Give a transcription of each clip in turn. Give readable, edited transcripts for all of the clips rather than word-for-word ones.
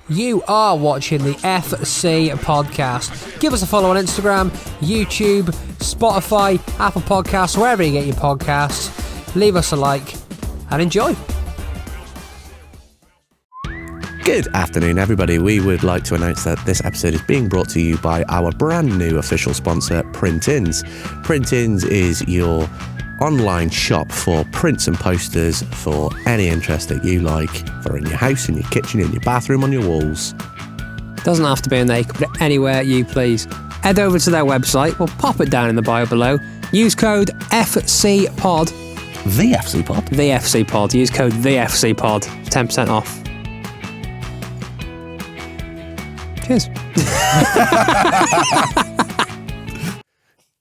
You are watching the FC podcast. Give us a follow on Instagram, YouTube, Spotify, Apple Podcasts, wherever you get your podcasts. Leave us a like and enjoy. Good afternoon, everybody. We would like to announce that this episode is being brought to you by our brand new official sponsor, Print-Ins. Print-Ins is your online shop for prints and posters for any interest that you like, for in your house, in your kitchen, in your bathroom, on your walls. Doesn't have to be in there, you can put it anywhere you please. Head over to their website, we'll pop it down in the bio below. Use code FCPOD. The FC Pod? The FC Pod. Use code The FC Pod. 10% off. Cheers.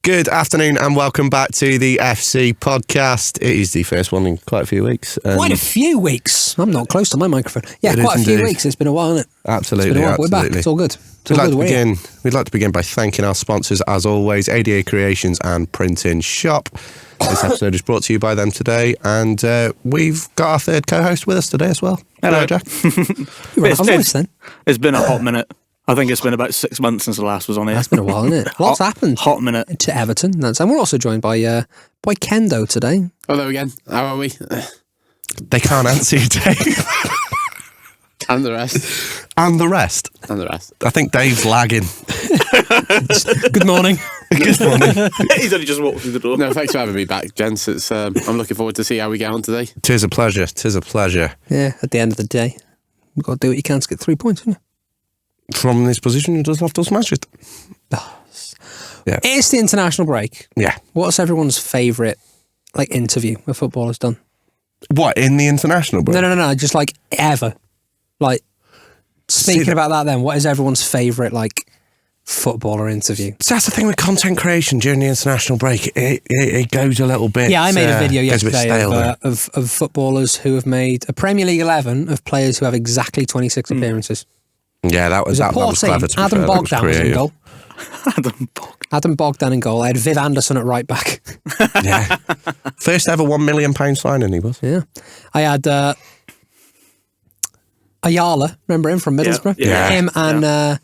Good afternoon and welcome back to the FC podcast. It is the first one in quite a few weeks. Quite a few weeks. I'm not close to my microphone. Yeah, It quite a is few indeed. weeks. It's been a while, isn't it? Absolutely, We're absolutely. back. It's all good. We'd like to begin by thanking our sponsors, as always, ADA Creations and Print-In Shop. This episode is brought to you by them today, and we've got our third co-host with us today as well. Hello, Jack. You're right, voice, then. It's been a hot minute. I think it's been about 6 months since the last was on here. That's been a while, isn't it? Lots happened. Hot minute. To Everton. And we're also joined by Kendo today. Hello again. How are we? They can't answer you, Dave. And the rest. And the rest. And the rest. I think Dave's lagging. Good morning. Good morning. He's only just walked through the door. No, thanks for having me back, gents. It's, I'm looking forward to see how we get on today. Tis a pleasure. Tis a pleasure. Yeah, at the end of the day, you've got to do what you can to get 3 points, haven't you? From this position, you just have to smash it. Yeah. It's the international break. Yeah. What's everyone's favourite interview a footballer's done? What, in the international break? No. Just ever. Speaking about that then, what is everyone's favourite footballer interview? So that's the thing with content creation during the international break. It goes a little bit. Yeah, I made a video goes a bit yesterday stale of footballers who have made a Premier League 11 of players who have exactly 26 appearances. Yeah, that was It was a poor clever. team. Adam Bogdan was in goal. Adam Bogdan in goal. I had Viv Anderson at right back. Yeah. First ever £1 million signing, he was. Yeah. I had Ayala, remember him from Middlesbrough? Yeah. Him and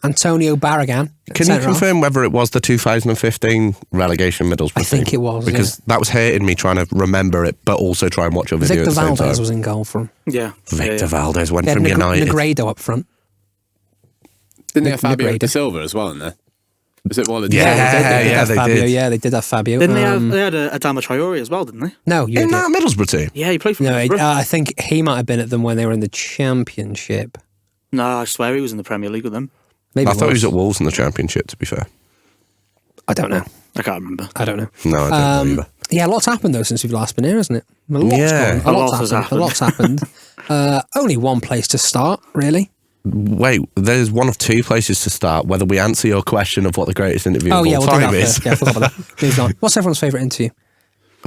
Antonio Barragan. Can you confirm whether it was the 2015 relegation Middlesbrough I think team? it was, Because that was hurting me trying to remember it, but also try and watch a video Victor at the same Valdez time. was in goal for him. Yeah. Victor Valdez went They had from United. Negredo up front. Didn't they have Fabio Negredo. De Silva as well in there? Was it one of the Yeah, They they did. Yeah, they did have Fabio. Didn't they had Adama Traore as well, didn't they? No, you In did. that Middlesbrough team? Yeah, he played for No, Middlesbrough. I think he might have been at them when they were in the Championship. No, I swear he was in the Premier League with them. Maybe I thought he was at Wolves in the Championship, to be fair. I don't know. I can't remember. I don't know. No, I don't know either. Yeah, lots happened though since we've last been here, hasn't it? A lot's Yeah. gone. A lot has A lot's happened. Only one place to start, really. Wait, there's one of two places to start, whether we answer your question of what the greatest interview of We'll all do time that is. first. Yeah, I forgot about that. Moved on. What's everyone's favourite interview?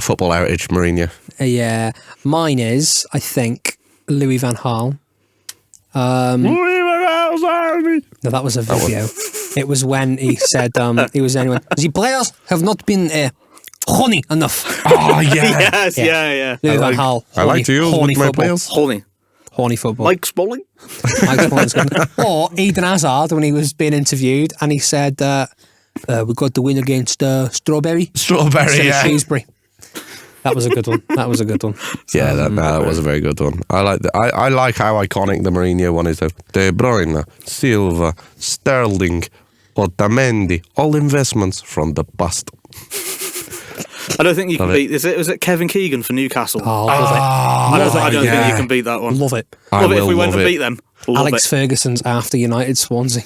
Football Heritage, Mourinho. Yeah, mine is, I think, Louis van Gaal. No, that was a video. It was when he said, he was anyone. The players have not been horny enough. Oh, yeah. Yes, yeah. Louis van Gaal. I like to use horny with my football. players. Horny football. Mike Smalling. Mike Smalling's good. Or Eden Hazard when he was being interviewed and he said, we got the win against Strawberry. Strawberry, Instead of yeah. Shrewsbury. That was a good one. Yeah, that was a very good one. I like how iconic the Mourinho one is. De Bruyne, Silva, Sterling, Otamendi, all investments from the past. I don't think you can beat. Was it Kevin Keegan for Newcastle? Oh, love I don't think you can beat that it. one. Love it. Love it if we will went love and it. beat them. Love Alex it. Ferguson's after United Swansea.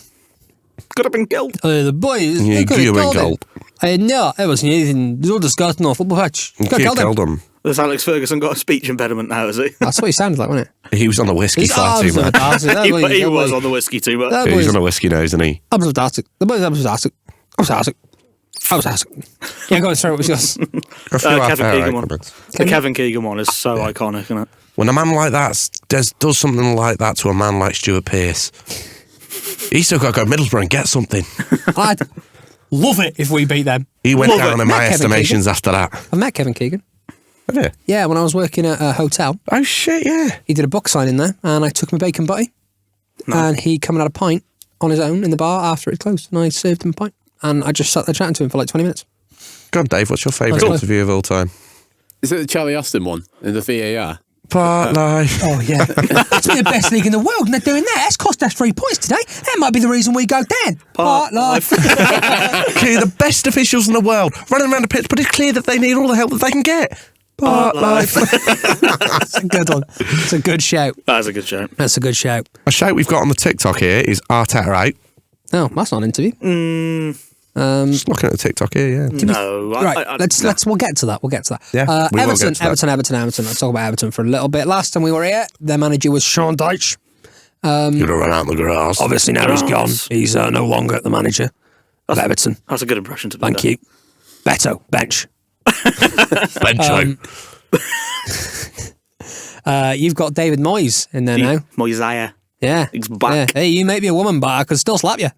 Could have been killed. The boys. Yeah, they could have you killed killed. him. No, it was anything. They all disgusting off football match. You killed him. Has Alex Ferguson got a speech impediment now, has he? That's what he sounded like, wasn't it? He was on the whiskey far too much. He was on the whiskey too much. He was on a whiskey now, isn't he? I was fantastic. The boys was fantastic. I was fantastic. Yeah, go on, sorry, what was yours? A few Kevin half-hour Keegan one. comments. The Kevin Keegan one is so iconic, isn't it? When a man like that does something like that to a man like Stuart Pearce, he's still got to go Middlesbrough and get something. I'd love it if we beat them. He went Love down it. in my Met Kevin estimations after that. I met Kevin Keegan. Have you? Yeah, when I was working at a hotel, Oh shit, yeah. he did a book signing there, and I took him a bacon butty. and he come and had a pint on his own in the bar after it closed, and I served him a pint, and I just sat there chatting to him for like 20 minutes. God, Dave, what's your favourite interview of all time? Is it the Charlie Austin one in the VAR? Part life. Oh, yeah. That's been the best league in the world, and they're doing that. That's cost us 3 points today. That might be the reason we go down. Part life. Clear the best officials in the world running around the pitch, but it's clear that they need all the help that they can get. Part life. That's a good one. It's a good shout. That's a good shout. That's a good shout. A shout we've got on the TikTok here is Arteta 8. Oh, that's not an interview. Just looking at the TikTok here, yeah. No. Right, we'll get to that. We'll get to that. Yeah, we will get to that. Everton. Let's talk about Everton for a little bit. Last time we were here, their manager was Sean Dyche. You're going to run out in the grass. Obviously now he's gone. He's no longer the manager of Everton. That's a good impression to be Thank you. Beto, bench. Bencho. You've got David Moyes in there now. Moyes. Yeah. He's back. Yeah. Hey, you may be a woman, but I could still slap you.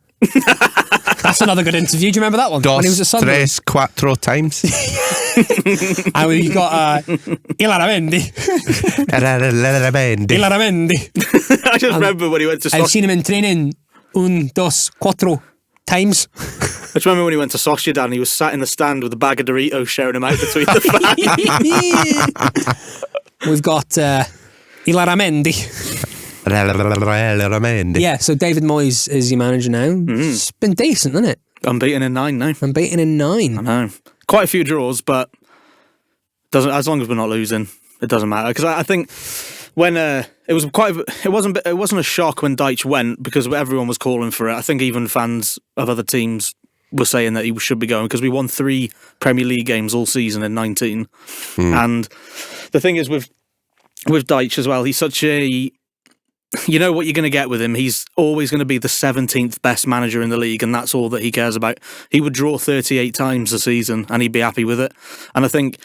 That's another good interview. Do you remember that one? When he was at Sunderland. Tres, cuatro times. And you've got Ilaramendi. I just remember when he went to I've seen him in training 1, 2, 4 times. I just remember when he went to Sociedad and he was sat in the stand with a bag of Doritos sharing them out between the fans. We've got Ilaramendi. Yeah, so David Moyes is your manager now. It's been decent, hasn't it? Unbeaten in 9 now. Unbeaten in 9. I know. Quite a few draws, but doesn't, as long as we're not losing, it doesn't matter. Because I think when it wasn't a shock when Dyche went, because everyone was calling for it. I think even fans of other teams were saying that he should be going, because we won 3 Premier League games all season in 19. And the thing is with Dyche as well, he's such a... You know what you're going to get with him. He's always going to be the 17th best manager in the league, and that's all that he cares about. He would draw 38 times a season, and he'd be happy with it. And I think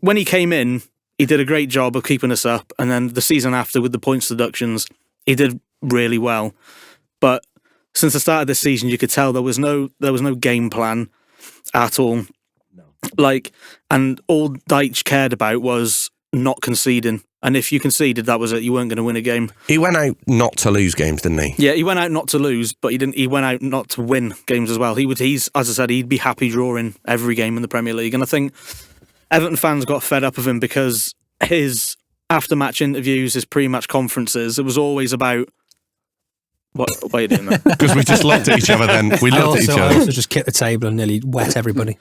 when he came in, he did a great job of keeping us up. And then the season after, with the points deductions, he did really well. But since the start of this season, you could tell there was no game plan at all. No. And all Dyche cared about was not conceding. And if you conceded, that was it. You weren't going to win a game. He went out not to lose games, didn't he? Yeah, he went out not to lose, but he went out not to win games as well. He's as I said, he'd be happy drawing every game in the Premier League. And I think Everton fans got fed up of him because his after-match interviews, his pre-match conferences, it was always about... What are you doing there? Because we just looked at each other then. We looked at each other. I also just kicked the table and nearly wet everybody.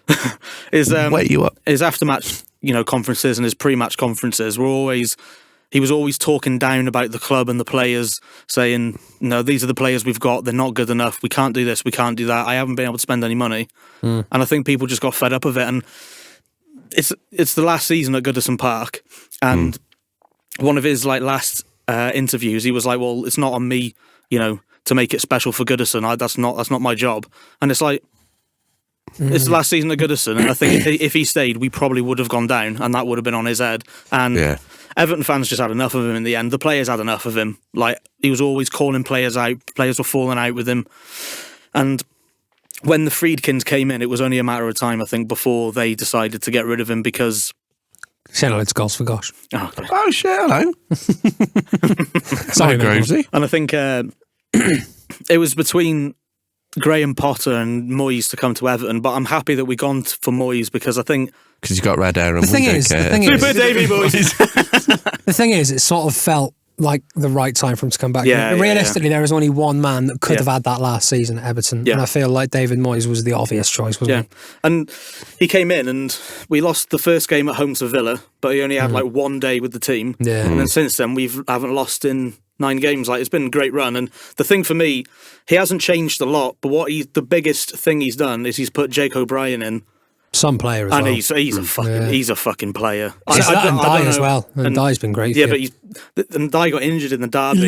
Wet you up. His after-match conferences and his pre-match conferences he was always talking down about the club and the players, saying, no, these are the players we've got, they're not good enough, we can't do this, we can't do that, I haven't been able to spend any money. And I think people just got fed up of it. And it's the last season at Goodison Park, and one of his last interviews, he was like, well, it's not on me, to make it special for Goodison. That's not my job. And it's like, it's the last season at Goodison, and I think if he stayed, we probably would have gone down, and that would have been on his head. And Everton fans just had enough of him in the end. The players had enough of him. He was always calling players out. Players were falling out with him. And when the Friedkins came in, it was only a matter of time, I think, before they decided to get rid of him because... Say hello to Goss for gosh. Oh, okay. Oh, shit, hello. Sorry, Grovesy. And I think it was between Graham Potter and Moyes to come to Everton, but I'm happy that we gone for Moyes because I think... Because he's got red hair and the thing is, Super Davy Moyes. The thing is, it sort of felt like the right time for him to come back. Yeah, realistically, there was only one man that could have had that last season at Everton, and I feel like David Moyes was the obvious choice, wasn't he? And he came in and we lost the first game at home to Villa, but he only had one day with the team. Yeah. And then since then, we haven't lost in 9 games. It's been a great run. And the thing for me, he hasn't changed a lot, but the biggest thing he's done is he's put Jake O'Brien in. Some player as well. And he's a fucking player. And Dye as well. And Dye's been great. Yeah, but Dye got injured in the derby.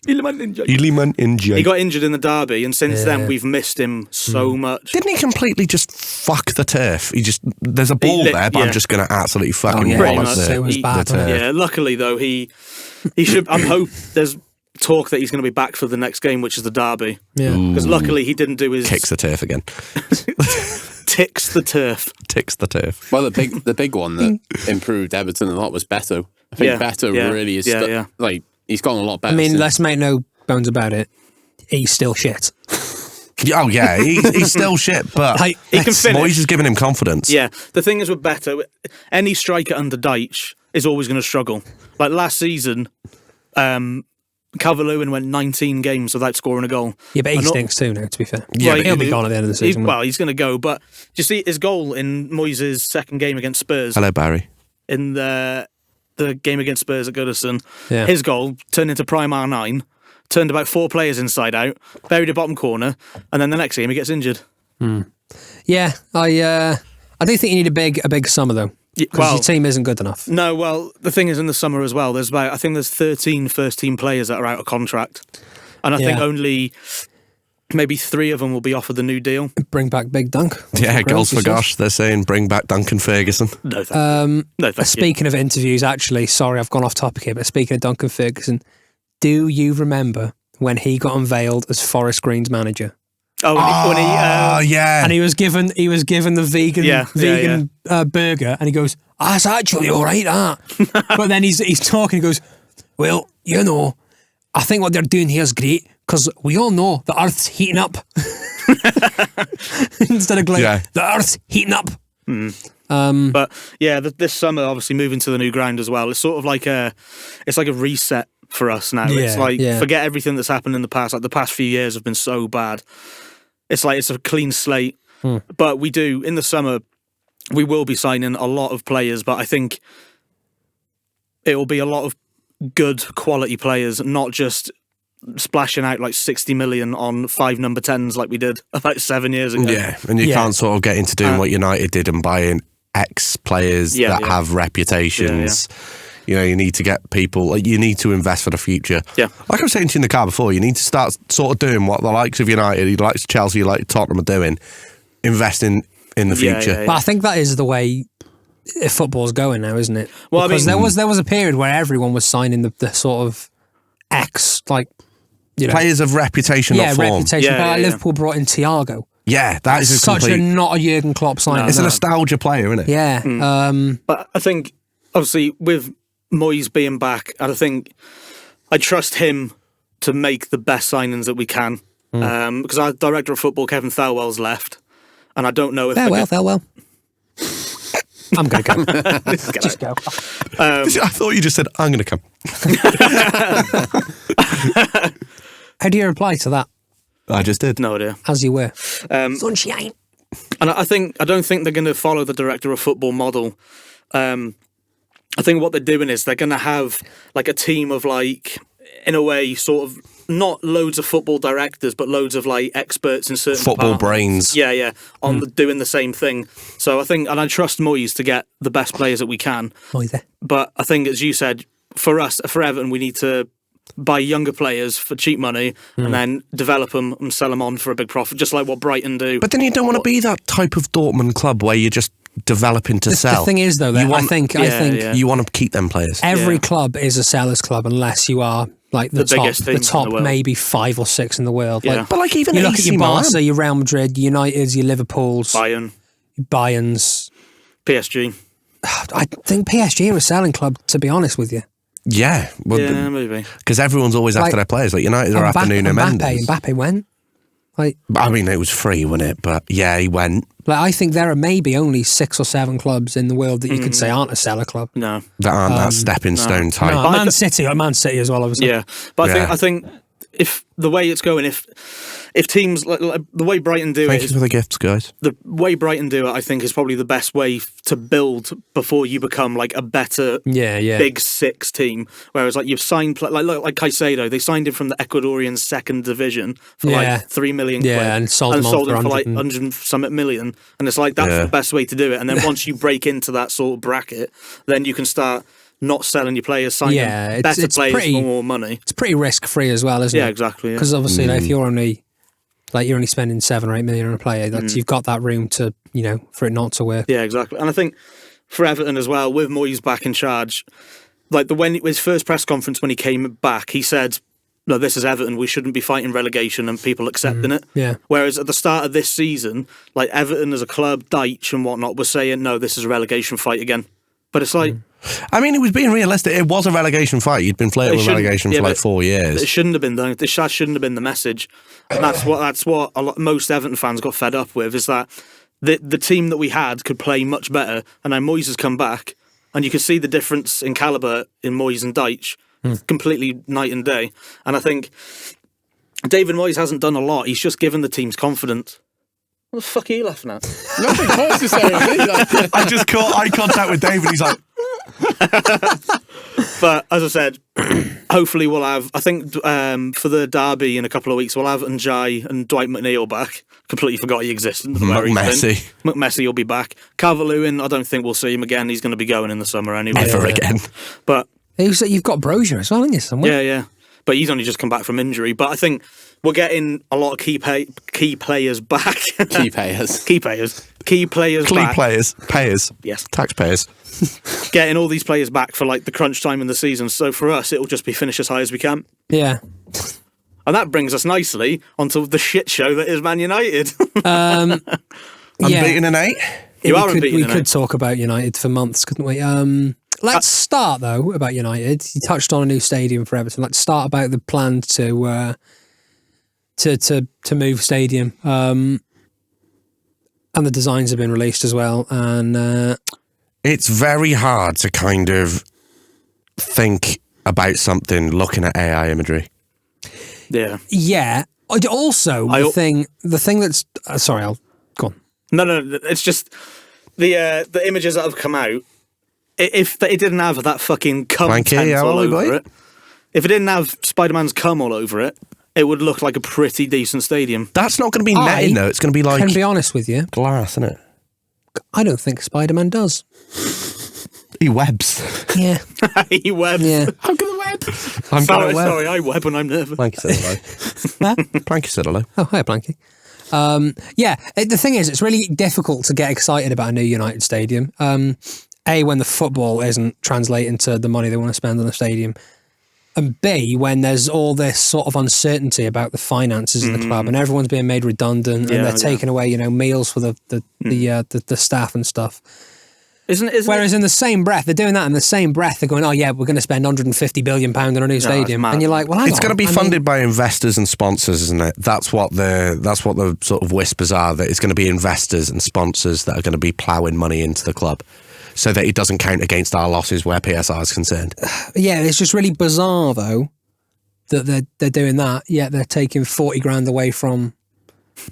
Iliman injured. He got injured in the derby, and since then we've missed him so much. Didn't he completely just fuck the turf? There's a ball there, but I'm just going to absolutely fucking the turf. Yeah, luckily though, he should. I hope there's talk that he's going to be back for the next game, which is the derby. Yeah, because luckily he didn't do his kicks the turf again. Ticks the turf. Well, the big one that improved Everton a lot was Beto. I think Beto really is He's gotten a lot better. I mean, since. let's make no bones about it. He's still shit. Oh yeah, he's still shit, but Like, He can finish. Moyes is giving him confidence. Yeah, the thing is with Better, any striker under Deitch is always going to struggle. Like last season, Calvert-Lewin went 19 games without scoring a goal. Yeah, but he I'm not- stinks too now, to be fair. Yeah, Well, He'll be gone at the end of the season. won't He's going to go. But do you see his goal in Moyes' second game against Spurs? Hello, Barry. In the game against Spurs at Goodison, Yeah. his goal turned into prime R9, turned about 4 players inside out, buried a bottom corner, and then the next game he gets injured. Yeah, I do think you need a big summer though, because your team isn't good enough. No, well, the thing is in the summer as well, I think there's 13 first team players that are out of contract. And I think Yeah. only maybe 3 of them will be offered the new deal. Bring back Big Dunk. Yeah, goals for Gross, he says. gosh. They're saying bring back Duncan Ferguson. No, thank you. No, thank you. Speaking of interviews, actually, sorry, I've gone off topic here, but speaking of Duncan Ferguson, do you remember when he got unveiled as Forest Green's manager? Oh, when he yeah. And he was given the vegan burger, and he goes, "That's actually all right, that." But then he's talking. He goes, "Well, you know, I think what they're doing here is great because we all know the Earth's heating up." Instead of going, Yeah. "The Earth's heating up." But yeah, this summer, obviously moving to the new ground as well. It's sort of like a reset for us now. Yeah, It's like yeah. forget everything that's happened in the past. Like the past few years have been so bad. It's like it's a clean slate. But we do in the summer, we will be signing a lot of players. But I think it will be a lot of good quality players, not just splashing out like 60 million on 5 number 10s like we did about 7 years ago. Yeah, and you Yeah. can't sort of get into doing what United did and buying ex-players that have reputations. You know, you need to get people, like, you need to invest for the future. Yeah. Like I was saying to you in the car before, you need to start sort of doing what the likes of United, the likes of Chelsea, like Tottenham are doing, investing in the Yeah, future. yeah, yeah. But I think that is the way football's going now, isn't it? Well, I because mean- there was a period where everyone was signing the sort of ex, like, you know, Players of reputation, yeah, not form. reputation. Yeah, But like yeah, yeah. Liverpool brought in Thiago. Yeah, that is a Such complete... not a Jurgen Klopp signing. it's a that. nostalgia player, isn't it? Yeah. But I think, obviously, with Moyes being back, I think I trust him to make the best signings that we can. Because our director of football, Kevin Thelwell's left, and I don't know if Farewell. I'm going to go. Just go. I thought you just said, I'm going to come. How do you reply to that? I just did. no idea. As you were. Sunshine. And I don't think they're going to follow the director of football model. I think what they're doing is they're going to have like a team of like, in a way, sort of not loads of football directors, but loads of like experts in certain Football departments. brains. Yeah, on doing the same thing. So I think, and I trust Moyes to get the best players that we can. Either. But I think, as you said, for us, for Everton, we need to buy younger players for cheap money and then develop them and sell them on for a big profit, just like what Brighton do. But then you don't want to be that type of Dortmund club where you're just developing to sell. The thing is, though, that You want- I think yeah. You want to keep them players. every Yeah. club is a seller's club unless you are like the top, biggest teams in the top world. maybe 5 or 6 in the world. Yeah. Like, But like even you look at AC your Milan. Barca, your Real Madrid, your Uniteds, your Liverpools, Bayern, Bayerns. PSG. I think PSG are a selling club, to be honest with you. Yeah, Yeah, maybe. because everyone's always after Like- their players. Like United are after Nuno Mendes. Mbappe went. Like, I mean, it was free, wasn't it? But yeah, he went. I think there are maybe only 6 or 7 clubs in the world that you could say aren't a seller club. No. That aren't that stepping stone type. No, Man City as well, obviously. Yeah, but Yeah. I think if the way it's going, if teams like the way Brighton do Thank it, you is, for the gifts, guys. the way Brighton do it, I think is probably the best way to build before you become like a better Yeah. Big Six team. Whereas like you've signed like Caicedo, they signed him from the Ecuadorian second division for Yeah. like 3 million Yeah, quid, and sold him on for him for like 100 100 and something million, and it's like that's Yeah. the best way to do it. And then once you break into that sort of bracket, then you can start not selling your players, signing Yeah, better it's players pretty- for more money. It's pretty risk free as well, isn't it? Yeah, exactly. Yeah. Because obviously, like, if you're only spending 7 or 8 million on a player, that's you've got that room to, for it not to work. Yeah, exactly. And I think for Everton as well, with Moyes back in charge, like his first press conference when he came back, he said, "No, this is Everton. We shouldn't be fighting relegation," and people accepting it. Yeah. Whereas at the start of this season, like Everton as a club, Deitch and whatnot, was saying, "No, this is a relegation fight again." But it's like I mean, it was being realistic. It was a relegation fight. You'd been flirting with relegation for like 4 years. It shouldn't have been done. That shouldn't have been the message. And that's what most Everton fans got fed up with, is that the team that we had could play much better, and now Moyes has come back, and you can see the difference in calibre in Moyes and Deitch, completely night and day. And I think David Moyes hasn't done a lot. He's just given the teams confidence. What the fuck are you laughing at? Nothing necessarily. I just caught eye contact with David. He's like... But as I said, hopefully we'll have, I think for the derby in a couple of weeks, we'll have Njai and Dwight McNeil back. Completely forgot he existed. McMessy will be back. Calvert-Lewin, I don't think we'll see him again. He's going to be going in the summer anyway. Never again. But you've got Brozier as well, haven't you, somewhere? Yeah. But he's only just come back from injury. But I think we're getting a lot of key players back. Key players. Payers. Yes. Taxpayers. Getting all these players back for like the crunch time in the season. So for us, it'll just be finish as high as we can. Yeah. And that brings us nicely onto the shit show that is Man United. Unbeaten in 8. We could talk about United for months, couldn't we? Let's start though about United. You touched on a new stadium for Everton. Let's start about the plan to move stadium, and the designs have been released as well. And it's very hard to kind of think about something looking at AI imagery. Yeah. The thing that's sorry, I'll go on. No. It's just the images that have come out. If it didn't have that fucking cum all over it, if it didn't have Spider-Man's cum all over it, it would look like a pretty decent stadium. That's not going to be netting though. It's going to be like. Can be honest with you, glass, isn't it? I don't think Spider-Man does. He webs. Yeah. He webs. Yeah. I'm gonna web. Sorry, I web when I'm nervous. Planky said hello. Planky said hello. Oh, hi, Planky. The thing is, it's really difficult to get excited about a new United stadium. A, when the football isn't translating to the money they want to spend on the stadium. And B, when there's all this sort of uncertainty about the finances of the club, and everyone's being made redundant, and they're taking away, meals for the staff and stuff. Whereas in the same breath, they're doing that in the same breath, they're going, oh yeah, we're going to spend £150 billion on a new stadium. And you're like, well, hang on. It's going to be funded by investors and sponsors, isn't it? That's what the sort of whispers are, that it's going to be investors and sponsors that are going to be ploughing money into the club, so that it doesn't count against our losses where PSR is concerned. Yeah, it's just really bizarre though that they're doing that, yet they're taking 40 grand away from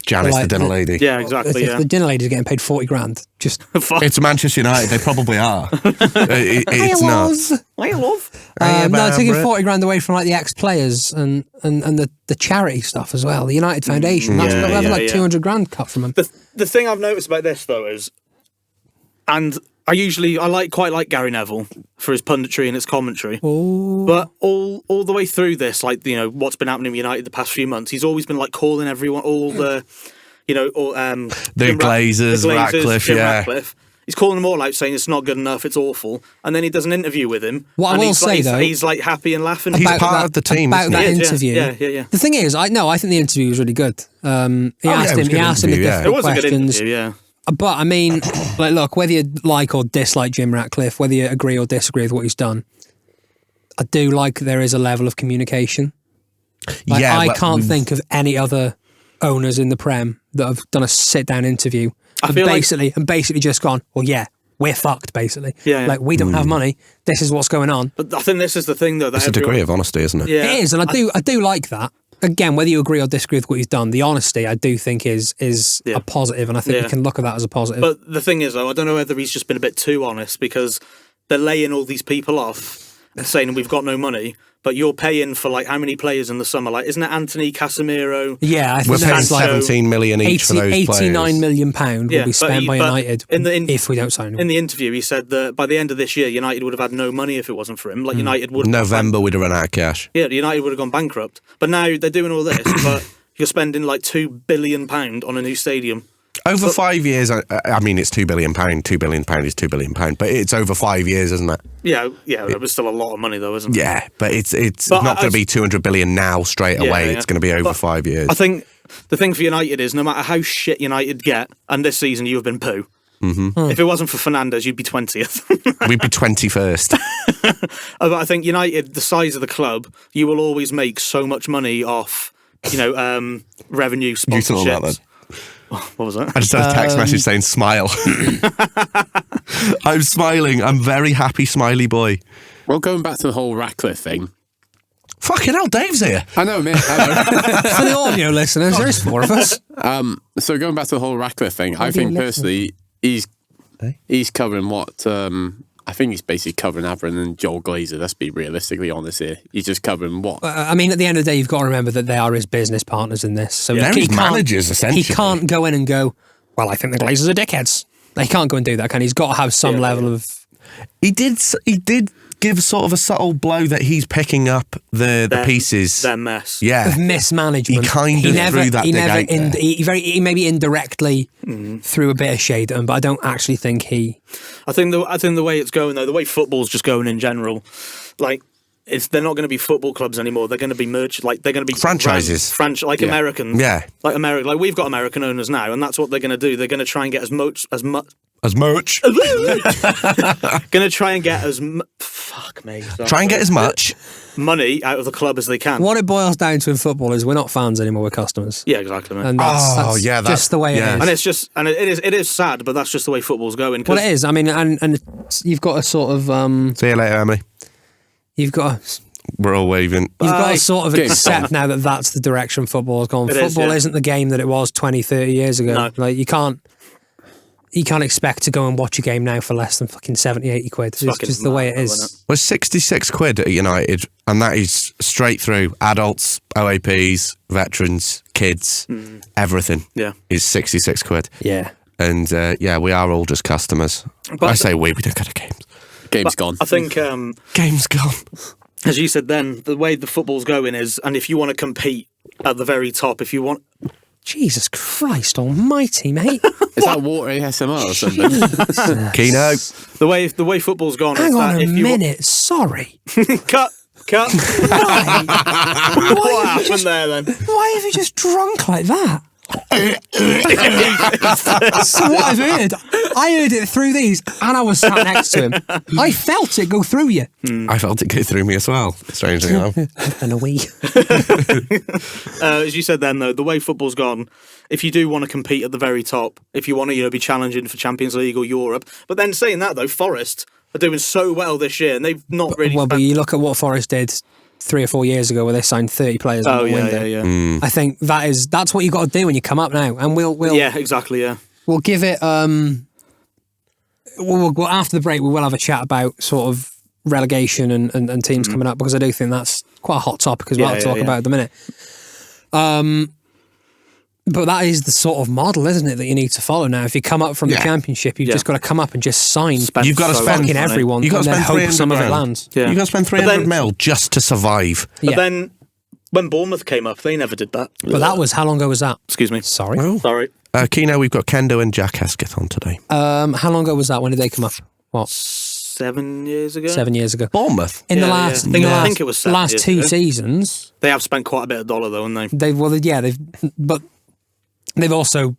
Janice, the dinner lady. Yeah, exactly. The dinner lady's getting paid 40 grand. Just it's Manchester United. They probably are. It's nuts. I love. No, taking 40 grand away from like the ex-players and the charity stuff as well. The United Foundation. That's like 200 grand cut from them. The thing I've noticed about this though is, and I quite like Gary Neville for his punditry and his commentary. Ooh. But all the way through this, what's been happening with United the past few months, he's always been like calling everyone, the Glazers, Ratcliffe, Ratcliffe. He's calling them all out, saying it's not good enough, it's awful. And then he does an interview with him. What I will say though, he's like happy and laughing. He's part of the team. About that interview. Yeah. The thing is, I think the interview was really good. He asked him the difficult questions. A good interview, yeah. But I mean, look, whether you like or dislike Jim Ratcliffe, whether you agree or disagree with what he's done, I do like there is a level of communication. I can't think of any other owners in the Prem that have done a sit-down interview and basically just gone, well, yeah, we're fucked, basically. Yeah. We don't have money. This is what's going on. But I think this is the thing, though. It's a degree of honesty, isn't it? Yeah. It is, and I do like that. Again, whether you agree or disagree with what he's done, the honesty I do think is a positive, and I think we can look at that as a positive. But the thing is, though, I don't know whether he's just been a bit too honest, because they're laying all these people off, saying we've got no money, but you're paying for how many players in the summer? Isn't it Anthony, Casemiro? Yeah, I think we're paying that's 17 million each for those players. £89 million will be spent by United if we don't sign him. In the interview, he said that by the end of this year, United would have had no money if it wasn't for him. United would. November, we'd have run out of cash. Yeah, United would have gone bankrupt. But now they're doing all this, but you're spending £2 billion on a new stadium. Over 5 years, I mean, it's £2 billion. £2 billion is £2 billion, but it's over 5 years, isn't it? Yeah, it was still a lot of money, though, isn't it? Yeah, but it's not going to be 200 billion now straight away. Yeah. It's going to be over 5 years. I think the thing for United is, no matter how shit United get, and this season you have been poo, If it wasn't for Fernandes, you'd be 20th. We'd be 21st. But I think United, the size of the club, you will always make so much money off, revenue You saw sponsorships. that then. What was that? I just had a text message saying smile. I'm smiling. I'm very happy, smiley boy. Well, going back to the whole Ratcliffe thing. Fucking hell, Dave's here. I know, mate. Hello. For the audio listeners, there's 4 of us. So going back to the whole Ratcliffe thing, I think personally he's covering what I think he's basically covering Avron and Joel Glazer. Let's be realistically honest here. He's just covering what? I mean, at the end of the day, you've got to remember that they are his business partners in this. So They're he his can't- managers, essentially. He can't go in and go, well, I think the Glazers are dickheads. He can't go and do that, can he? He's got to have some level of... He did give sort of a subtle blow that he's picking up the pieces. Their mess. Yeah. of mismanagement. He kind of threw that dig out there. He maybe indirectly threw a bit of shade at him, but I don't actually think he... I think the way it's going though, the way football's just going in general, like they're not going to be football clubs anymore. They're going to be they're going to be Franchises. American. Yeah. Like American. Like we've got American owners now, and that's what they're going to do. They're going to try and get as much. As merch. Going to try and get fuck me. Sorry. Try and get as much. money out of the club as they can. What it boils down to in football is we're not fans anymore, we're customers. Yeah, exactly. Mate. And that's just the way it is. And it's just, and it is sad, but that's just the way football's going. Well, it is. I mean, and you've got a sort of See you later, Emily. you've got We're all waving. You've got to sort of Game accept now that that's the direction football has gone. It is, Football yeah. isn't the game that it was 20, 30 years ago. No. Like you can't expect to go and watch a game now for less than fucking 70, 80 quid. It's just the way it is. Well, 66 quid at United, and that is straight through adults, OAPs, veterans, kids, everything. Yeah. Is 66 quid. Yeah. And we are all just customers. But I say we don't go to games. Game's gone. I think, Game's gone. as you said then, the way the football's going is, and if you want to compete at the very top, if you want... Jesus Christ almighty, mate. Is that water ASMR or something? Keno. The way football's gone Hang is on that a if you... minute, sorry. Cut! Why? What happened there then? Why have you just drunk like that? So what I've heard, I heard it through these, and I was sat next to him. I felt it go through you. I felt it go through me as well, strangely enough. And a wee. As you said then, though, the way football's gone, if you do want to compete at the very top, if you want to, be challenging for Champions League or Europe, but then saying that though, Forest are doing so well this year, and they've not really. Well, but you look at what Forest did 3 or 4 years ago, where they signed 30 players. Oh in one yeah, window. yeah. I think that's what you got to do when you come up now, and we'll Yeah, exactly. Yeah. we'll give it. We'll after the break, we will have a chat about sort of relegation and teams coming up, because I do think that's quite a hot topic as well to talk about at the minute. But that is the sort of model, isn't it, that you need to follow now. If you come up from the Championship, you've just got to come up and just sign. You've got to spend fucking everyone. You've got to and then spend hope some of it 300 lands. Yeah. You've got to spend 300 mil just to survive. But then, when Bournemouth came up, they never did that. But that was, how long ago was that? Excuse me. Sorry. Oh. Sorry. Keno, we've got Kendo and Jack Hesketh on today. How long ago was that? When did they come up? What? 7 years ago. 7 years ago. Bournemouth. In the Yeah, last, yeah. I think it was 7 last years 2 ago. seasons, They have spent quite a bit of dollar though, haven't they? they've also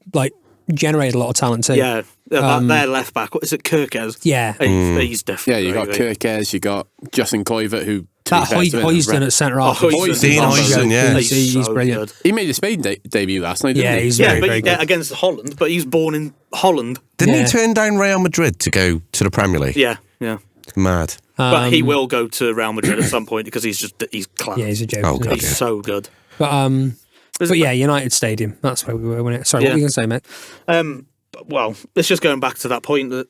generated a lot of talent too. Yeah. Their left back. What is it? Kirkes. Yeah. He's different. Yeah, you got Kirkes, you got Justin Kluivert, who That Hoyston at centre half. Dean Hoyston, yeah. He's brilliant. Good. he made his Spain debut last night, didn't Yeah, he? he's Yeah, very, but very good. against Holland, but he's born in Holland. Didn't Yeah. he turn down Real Madrid to go to the Premier League? Yeah, yeah. Mad. But he will go to Real Madrid at some point because he's class. Yeah, he's a joke. Oh, isn't God, he? He's so good. But yeah, United Stadium. That's where we were when it. Sorry, what were you going to say, mate? Well, it's just going back to that point that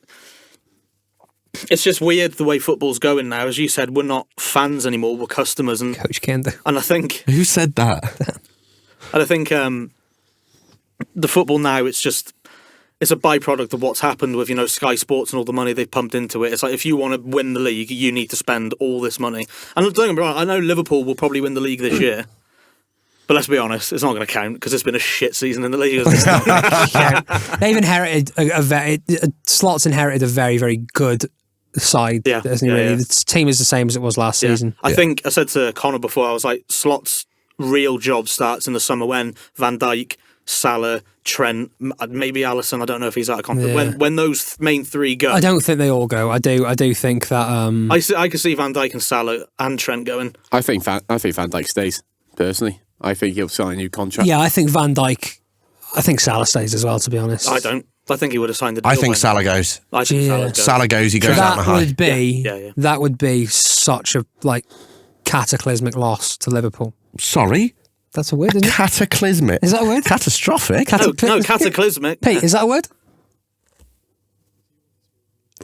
it's just weird the way football's going now. As you said, we're not fans anymore; we're customers, and Coach Kendo. I think Who said that? the football now it's a byproduct of what's happened with Sky Sports and all the money they've pumped into it. It's like if you want to win the league, you need to spend all this money. And don't get me wrong, I know Liverpool will probably win the league this year. But let's be honest, it's not going to count because it's been a shit season in the league. They've inherited Slot's inherited a very, very good side. Yeah, Isn't he yeah, really? yeah. The team is the same as it was last season. I think I said to Connor before, I was like, Slot's real job starts in the summer when Van Dijk Salah, Trent, maybe Alisson. I don't know if he's out of contract. Yeah. When those main three go, I don't think they all go. I do think that. I can see Van Dijk and Salah and Trent going. I think Van Dijk stays, personally. I think he'll sign a new contract. Yeah, I think Van Dijk. I think Salah stays as well, to be honest. I don't. I think he would have signed the deal. I think by Salah now. goes. I think Yeah. Salah goes. Salah goes, he goes out on a That high. would be Yeah. that would be such a cataclysmic loss to Liverpool. Sorry? That's a word, isn't it? Cataclysmic. Is that a word? Catastrophic? No, cataclysmic. Pete, is that a word?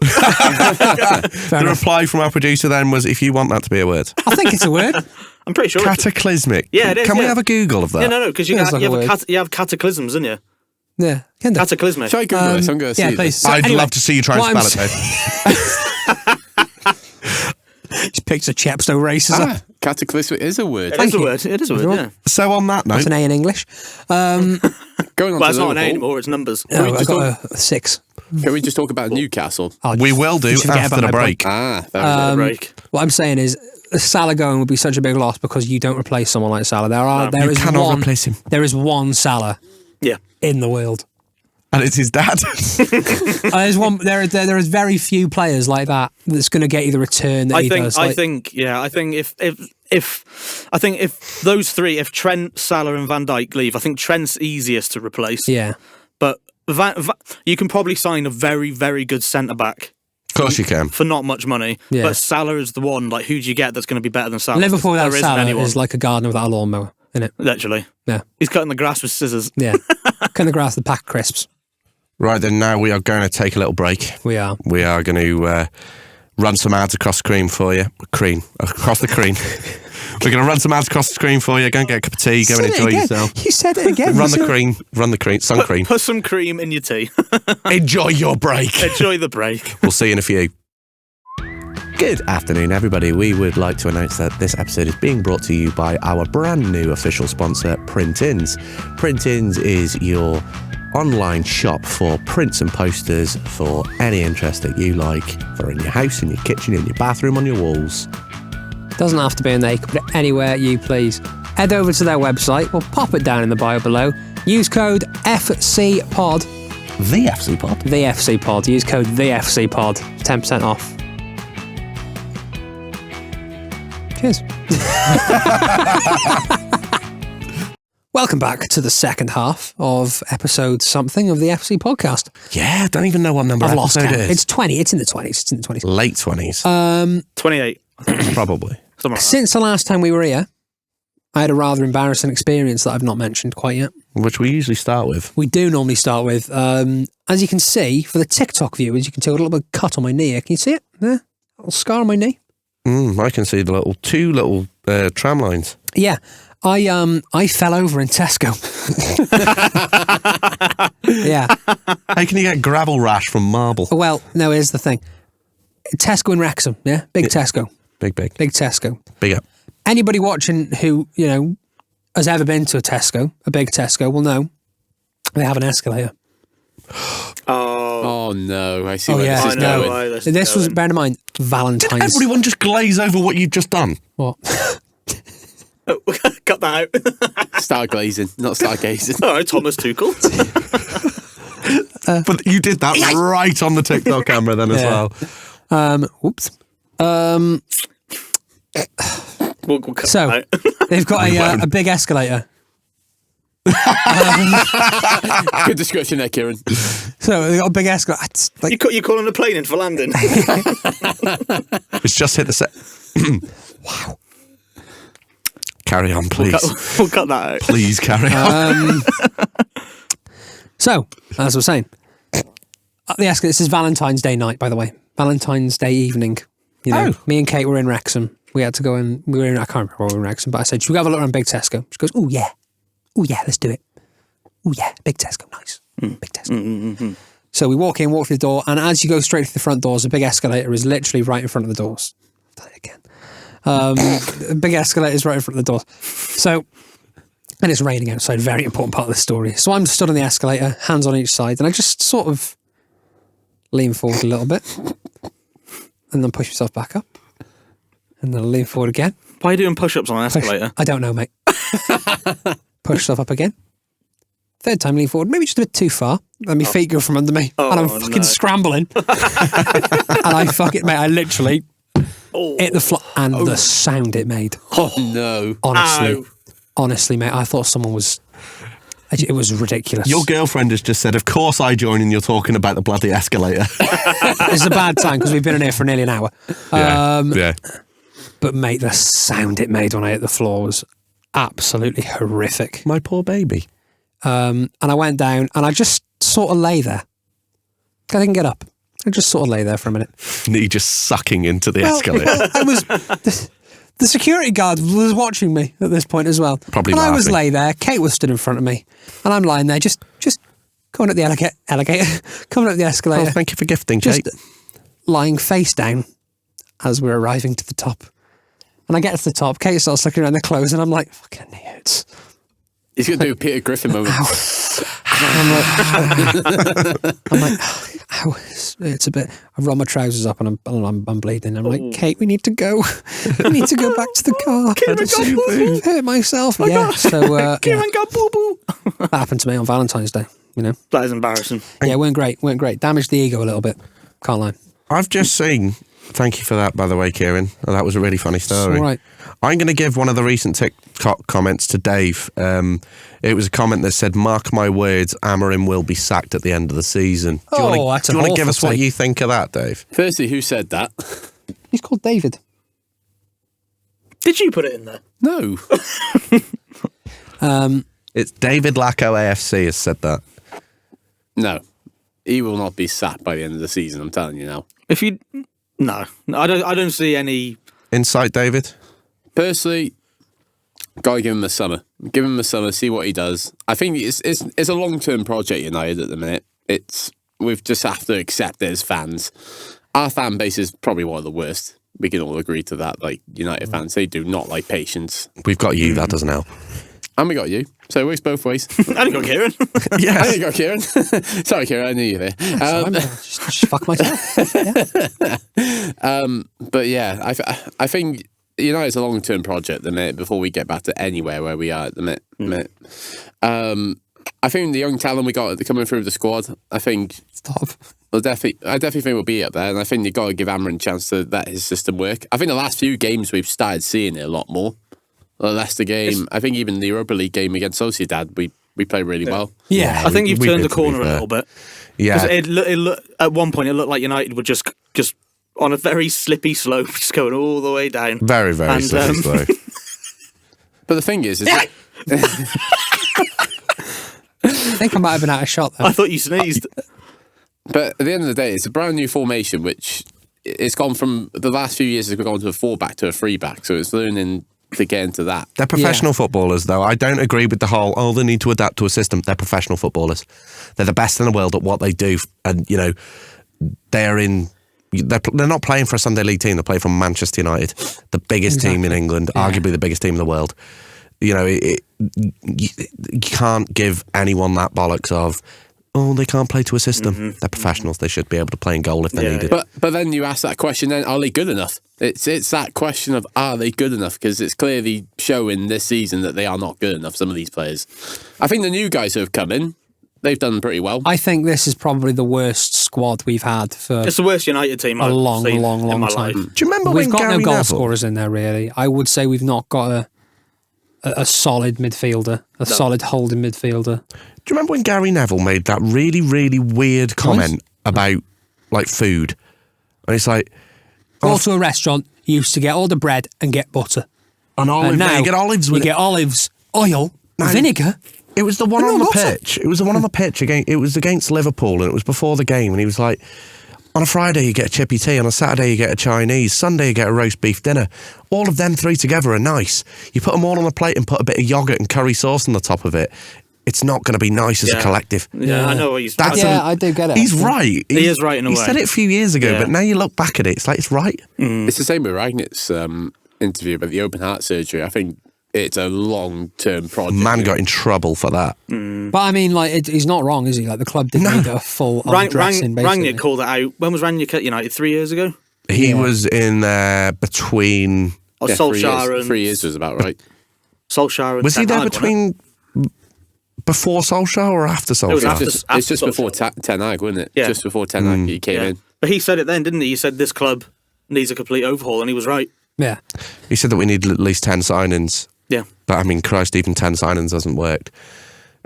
Fair The enough. reply from our producer then was, if you want that to be a word. I think it's a word. I'm pretty sure. Cataclysmic. Yeah, it is, Can we yeah. have a Google of that? Yeah, no, because you, Feels like a word. you have cataclysms, don't you? Yeah, Kendo. Cataclysmic. Shall I Google this? I'm going to see yeah, this. please. So I'd anyway, love to see you try and what spell I'm it, though. Just picked a Chepstow races up. Cataclysmic is a word. It Thank is a you. word. It is a word. Yeah. So on that That's note, an A in English. Going on Well, to it's not an A Liverpool, anymore. It's numbers. No, I just got a 6. Can we just talk about Newcastle? Oh, we will do just forget after about the my break. That was Break. What I'm saying is, Salah going would be such a big loss because you don't replace someone like Salah. There You is cannot one. replace him. There is one Salah Yeah. in the world. And it's his dad. There's one. There is very few players like that that's going to get you the return that he does. I think if those three, if Trent, Salah, and Van Dijk leave, I think Trent's easiest to replace. Yeah. But you can probably sign a very, very good centre back Of course you can. for not much money. Yeah. But Salah is the one. Like, who do you get that's going to be better than Salah? Liverpool without There isn't Salah anyone. is like a gardener without a lawnmower, isn't it? Literally. Yeah. He's cutting the grass with scissors. Yeah. Kind of grass the pack crisps. Right then, now we are going to take a little break. We are. We are going to run some ads across the screen for you. Across the screen. We're going to run some ads across the screen for you. Go and get a cup of tea. Go and enjoy yourself. You said it again. Run the cream. Sun cream. Put some cream in your tea. Enjoy your break. Enjoy the break. We'll see you in a few. Good afternoon, everybody. We would like to announce that this episode is being brought to you by our brand new official sponsor, Print-Ins. Print-Ins is your online shop for prints and posters for any interest that you like, for in your house, in your kitchen, in your bathroom, on your walls. Doesn't have to be in there. You can put it anywhere you please. Head over to their website. We'll pop it down in the bio below. Use code FCPOD. The FC Pod. The FC Pod. Use code the FC Pod. 10% off. Cheers. Welcome back to the second half of episode something of the FC podcast. Yeah, don't even know what number I've lost episode count. it is. It's 20. It's in the 20s. It's in the 20s. Late 20s. 28. Probably. Something like that. Since the last time we were here, I had a rather embarrassing experience that I've not mentioned quite yet. Which we usually start with. We do normally start with, as you can see, for the TikTok viewers, you can see a little bit of cut on my knee here. Can you see it? There? A little scar on my knee. I can see the two little tram lines. Yeah. I fell over in Tesco. Yeah. How can you get gravel rash from marble? Well, no, here's the thing. Tesco in Wrexham, yeah? Big Tesco. Big. Big Tesco. Big up. Anybody watching who, has ever been to a big Tesco, will know they have an escalator. Oh no, I see Oh, where yeah. this is I know going. why this is This was, going. bear in mind, Did Valentine's. everyone just glaze over what you've just done? What? Cut that out. Start glazing, not start gazing. All right, Thomas Tuchel. But you did that right on the TikTok camera then as Yeah. well. Whoops. We'll cut So, that out. they've got a big escalator. Good description there, Kieran. So, they've got a big escalator. It's like, You're calling a plane in for landing. It's just hit the set. Wow. Carry on, please. We'll cut that out. Please carry on. So, as I was saying, up the escalator, this is Valentine's Day night, by the way. Valentine's Day evening. Me and Kate were in Wrexham. We had to go and I can't remember where we were in Wrexham, but I said, should we have a look around Big Tesco? She goes, oh yeah, let's do it. Oh yeah, Big Tesco, nice. Big Tesco. So we walk through the door, and as you go straight to the front doors, a big escalator is literally right in front of the doors. I'll tell you again. A big escalator is right in front of the doors. So, and it's raining outside, very important part of the story. So I'm stood on the escalator, hands on each side, and I just sort of lean forward a little bit, and then push myself back up, and then lean forward again. Why are you doing push-ups on an escalator? I don't know, mate. Push yourself up again. Third time lean forward, maybe just a bit too far. Let my feet go from under me, and I'm fucking scrambling. And mate, I literally hit the floor, and the sound it made. Oh no! Honestly, mate, I thought someone was. It was ridiculous. Your girlfriend has just said, "Of course I join," and you're talking about the bloody escalator. It's a bad time because we've been in here for nearly an hour. Yeah. But mate, the sound it made when I hit the floor was absolutely horrific. My poor baby. And I went down and I just sort of lay there. I didn't get up. I just sort of lay there for a minute. Knee just sucking into the escalator. I was... The security guard was watching me at this point as well. Probably and laughing. I was lay there. Kate was stood in front of me. And I'm lying there just going up the alligator, coming up the escalator. Oh, thank you for gifting, Kate. Just lying face down as we're arriving to the top. And I get to the top. Kate starts looking around the clothes and I'm like, fucking knee hurts. He's going to do a Peter Griffin moment. I'm like, ow, it's a bit. I roll my trousers up and I'm bleeding. I'm like, Kate, we need to go. We need to go back to the car. I hurt myself. So Kieran got boo-boo. That happened to me on Valentine's Day. You know, That is embarrassing. Yeah, weren't great. Damaged the ego a little bit. Can't lie. I've just seen. Thank you for that, by the way, Kieran. Oh, that was a really funny story. All right. I'm going to give one of the recent TikTok comments to Dave. It was a comment that said, "Mark my words, Amarim will be sacked at the end of the season." Do you want to give us what you think of that, Dave? Firstly, who said that? He's called David. Did you put it in there? No. It's David Lacko AFC has said that. No. He will not be sacked by the end of the season, I'm telling you now. No, I don't see any Insight, David? Personally, gotta give him a summer. Give him a summer, see what he does. I think it's a long-term project, United, at the minute. We've just have to accept it as fans. Our fan base is probably one of the worst. We can all agree to that. Like, United fans, they do not like patience. We've got you, that doesn't help. And we got you. So it works both ways. I didn't got Kieran. Yes. I didn't got Kieran. Sorry, Kieran, I knew you there. Just fuck myself. Yeah. But yeah, I think United's a long-term project at the minute before we get back to anywhere where we are at the minute. I think the young talent we got coming through the squad, I think... Stop. I definitely think we'll be up there, and I think you've got to give Amarin a chance to let his system work. I think the last few games we've started seeing it a lot more. The Leicester game, I think even the Europa League game against Sociedad, we played really well. Yeah. I think you've we turned did, the to be corner a fair. little bit. Yeah. At one point, it looked like United were just on a very slippy slope, just going all the way down. Very, very And, slow. But the thing is I think I might have been out of shot there. I thought you sneezed. But at the end of the day, it's a brand new formation, which it's gone from the last few years, it's gone to a 4-back to a 3-back. So it's learning to get into that. They're professional footballers, though. I don't agree with the whole, they need to adapt to a system. They're professional footballers. They're the best in the world at what they do. And, they're not playing for a Sunday League team. They're playing for Manchester United, the biggest team in England, arguably the biggest team in the world. You can't give anyone that bollocks of, they can't play to a system. Mm-hmm. They're professionals. They should be able to play in goal if they need it. But then you ask that question, then, are they good enough? It's that question of, are they good enough? Because it's clearly showing this season that they are not good enough, some of these players. I think the new guys who have come in, they've done pretty well. I think this is probably the worst squad we've had for It's the worst United team I've long seen in my time. life. Do you remember We've when got Gary no goal Neville... scorers in there, really. I would say we've not got a solid midfielder, solid holding midfielder. Do you remember when Gary Neville made that really, really weird comment about, food? And it's like... Go to a restaurant, you used to get all the bread and get butter. And now you get olives with you get olives, oil, vinegar. It was the one on the pitch. It was the one on the pitch again. It was against Liverpool, and it was before the game. And he was like, on a Friday you get a chippy tea, on a Saturday you get a Chinese, Sunday you get a roast beef dinner. All of them three together are nice. You put them all on a plate and put a bit of yogurt and curry sauce on the top of it. It's not going to be nice as a collective. Yeah, I know what he's saying. I do get it. He's right. He is right in a way. He said it a few years ago, but now you look back at it, it's like it's right. It's the same with Ragnit's interview about the open heart surgery. I think it's a long-term project. Man got in trouble for that. But I mean, he's not wrong, is he? Like, the club did need a full undressing, basically. Rangnick called it out. When was Rangnick at United? 3 years ago? He was in there between... Solskjaer and... 3 years was about right. Solskjaer and... Was he there Ten Hag, between before Solskjaer or after It was Solskjaer? after It's just before Solskjaer. Ten Hag, wasn't it? Yeah. Just before Ten Hag he came in. But he said it then, didn't he? He said this club needs a complete overhaul, and he was right. Yeah. He said that we need at least 10 signings. Yeah. But I mean, Christ, even 10 signings hasn't worked.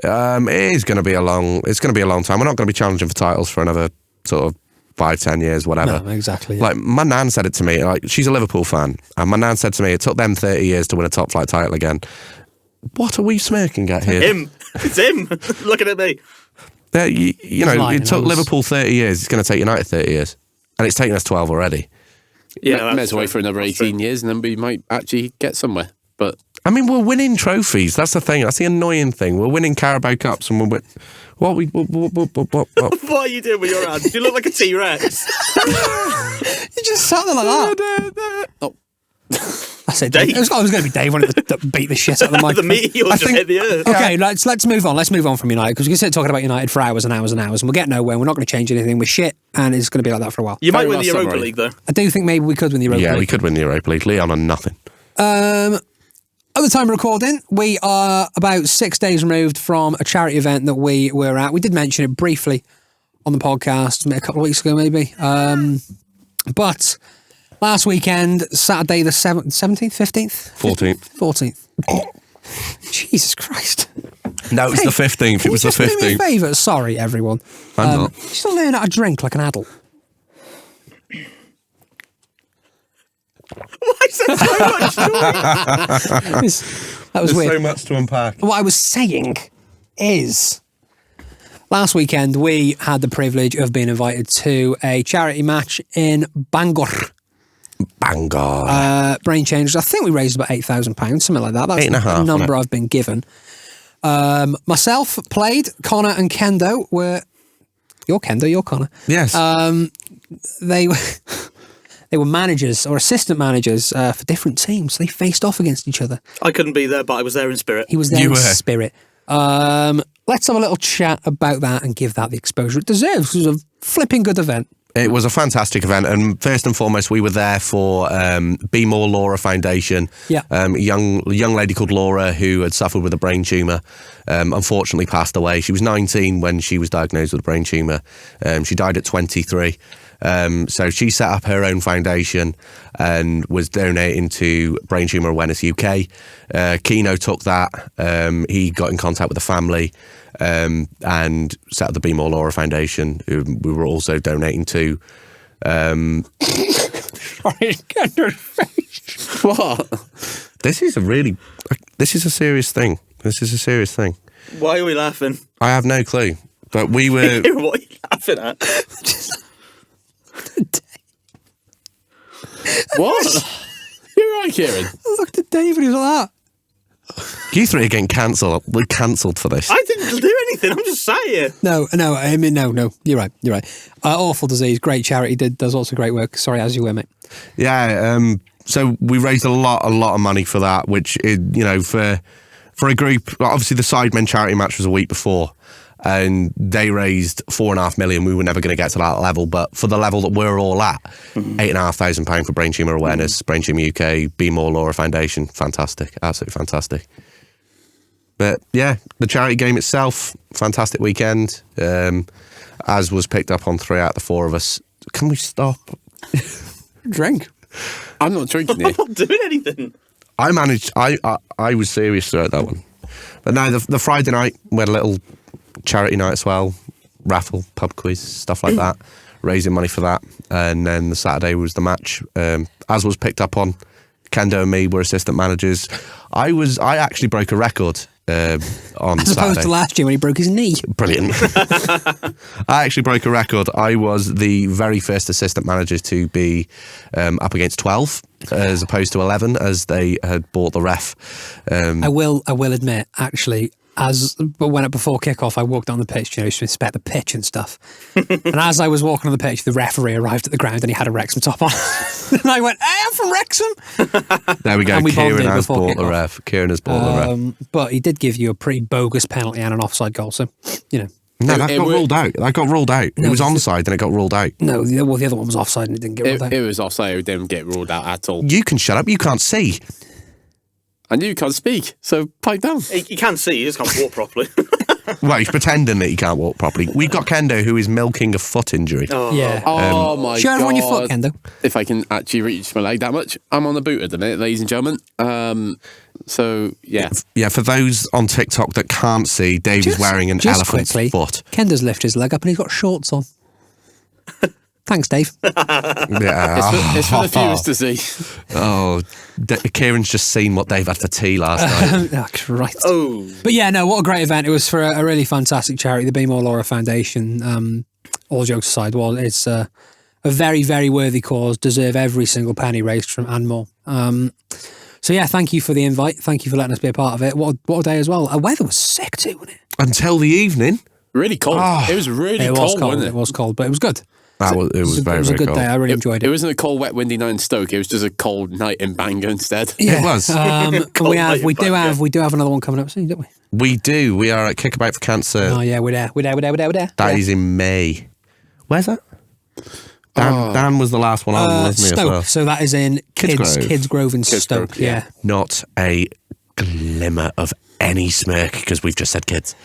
It is going to be a long time. We're not going to be challenging for titles for another sort of 5-10 years, whatever. No, exactly. Yeah. Like, my nan said it to me, like, she's a Liverpool fan, and my nan said to me, it took them 30 years to win a top flight title again. What are we smirking at here? Him. It's him. Looking at me. You know, lying, it took I was- Liverpool 30 years, it's going to take United 30 years. And it's taken us 12 already. Yeah, Let's wait for another 18 years and then we might actually get somewhere. But I mean, we're winning trophies. That's the thing. That's the annoying thing. We're winning Carabao Cups and we're what? What are you doing with your hands? You look like a T-Rex. You just sat there like that. oh, I said Dave. Dave. I was going to be Dave wanting to beat the shit out of the the microphone. meteor just hit the earth. Okay, let's move on. Let's move on from United because we can sit talking about United for hours and hours and hours, and we'll get nowhere. We're not going to change anything. We're shit, and it's going to be like that for a while. You might Very win well the Europa summarised. League, though. I do think maybe we could win the Europa Yeah, League. we could win the Europa League. Leon on nothing. At the time of recording, we are about 6 days removed from a charity event that we were at. We did mention it briefly on the podcast a couple of weeks ago, maybe. But last weekend, Saturday the 17th, 15th? 14th. 14th. Jesus Christ. No, it was the 15th. It was the Can you just do me a 15th. favour? Sorry, everyone. I'm not. You still learn how to drink like an adult. Why is there so much noise? That was weird. much to unpack. What I was saying is, last weekend we had the privilege of being invited to a charity match in Bangor. Bangor. Brain Changers. I think we raised about £8,000, something like that. That's 8.5, the number wasn't it? I've been given. Myself played. Connor and Kendo were. You're Kendo. You're Connor. Yes. They were. They were managers or assistant managers for different teams. They faced off against each other. I couldn't be there, but I was there in spirit. He was there You in were. spirit. Let's have a little chat about that and give that the exposure it deserves. It was a flipping good event. It was a fantastic event, and first and foremost, we were there for Be More Laura Foundation. Yeah. A young lady called Laura who had suffered with a brain tumour, unfortunately passed away. She was 19 when she was diagnosed with a brain tumour. She died at 23. So she set up her own foundation and was donating to Brain Tumour Awareness UK. Keno took that. He got in contact with the family and set up the Be More Laura Foundation, who we were also donating to. what? This is a serious thing. This is a serious thing. Why are we laughing? I have no clue. But we were... What are you laughing at? What? You're right, Kieran. I looked at David, he was like that. You three are getting cancelled. We're cancelled for this. I didn't do anything. I'm just sat here. No. I mean, no. You're right. Awful disease. Great charity. Does lots of great work. Sorry, as you were, mate. Yeah, so we raised a lot of money for that, which is, for a group, obviously the Sidemen charity match was a week before, and they raised £4.5 million. We were never going to get to that level, but for the level that we're all at, £8,500 for Brain Tumour Awareness, Brain Tumour UK, Be More Laura Foundation, fantastic, absolutely fantastic. But yeah, the charity game itself, fantastic weekend, as was picked up on 3 out of the 4 of us. Can we stop? Drink. I'm not drinking I'm it. not doing anything. I managed. I was serious throughout that one. But no, the Friday night we had a little charity night as well, raffle, pub quiz, stuff like that, raising money for that. And then the Saturday was the match, as was picked up on. Kendo and me were assistant managers. I actually broke a record on As opposed Saturday. to last year when he broke his knee. Brilliant. I actually broke a record. I was the very first assistant manager to be up against 12 as opposed to 11, as they had bought the ref. I will admit, actually, before kickoff, I walked on the pitch, to inspect the pitch and stuff. And as I was walking on the pitch, the referee arrived at the ground and he had a Wrexham top on. And I went, "Hey, I'm from Wrexham." There we go. And we Kieran bonded has before bought the kickoff. ref. Kieran has bought the ref. But he did give you a pretty bogus penalty and an offside goal, so, No, that it got were- ruled out. That got ruled out. It was onside and it got ruled out. No, the other one was offside and it didn't get ruled out. It was offside. It didn't get ruled out at all. You can shut up. You can't see. And you can't speak, so pipe down. You can see, you just can't walk properly. Well, he's pretending that he can't walk properly. We've got Kendo, who is milking a foot injury. Yeah. Oh my Show god! everyone your foot, Kendo. If I can actually reach my leg that much, I'm on the boot at the minute, ladies and gentlemen. So yeah, Yeah, for those on TikTok that can't see, Dave is wearing an elephant's quickly, foot. Kendo's lifted his leg up and he's got shorts on. Thanks, Dave. Yeah. it's for the viewers to see. Oh, Kieran's just seen what Dave had for tea last night. Oh, Christ. Oh, But yeah, no, what a great event. It was for a really fantastic charity, the Be More Laura Foundation. All jokes aside, it's a very, very worthy cause, deserve every single penny raised from and more. So yeah, thank you for the invite. Thank you for letting us be a part of it. What a day as well. The weather was sick too, wasn't it? Until the evening. Really cold. It was really cold, wasn't it? It was cold, but it was good. It was very, It was a very good cold. day. I really enjoyed It it. wasn't a cold, wet, windy night in Stoke. It was just a cold night in Bangor instead. It was. We do have another one coming up soon, don't we? We do. We are at Kickabout for Cancer. Oh yeah, we're there. That is in May. Where's that? Dan was the last one on, wasn't he, as Stoke. well? So that is in Kids Grove in Stoke. Grove, yeah. Not a glimmer of any smirk because we've just said kids.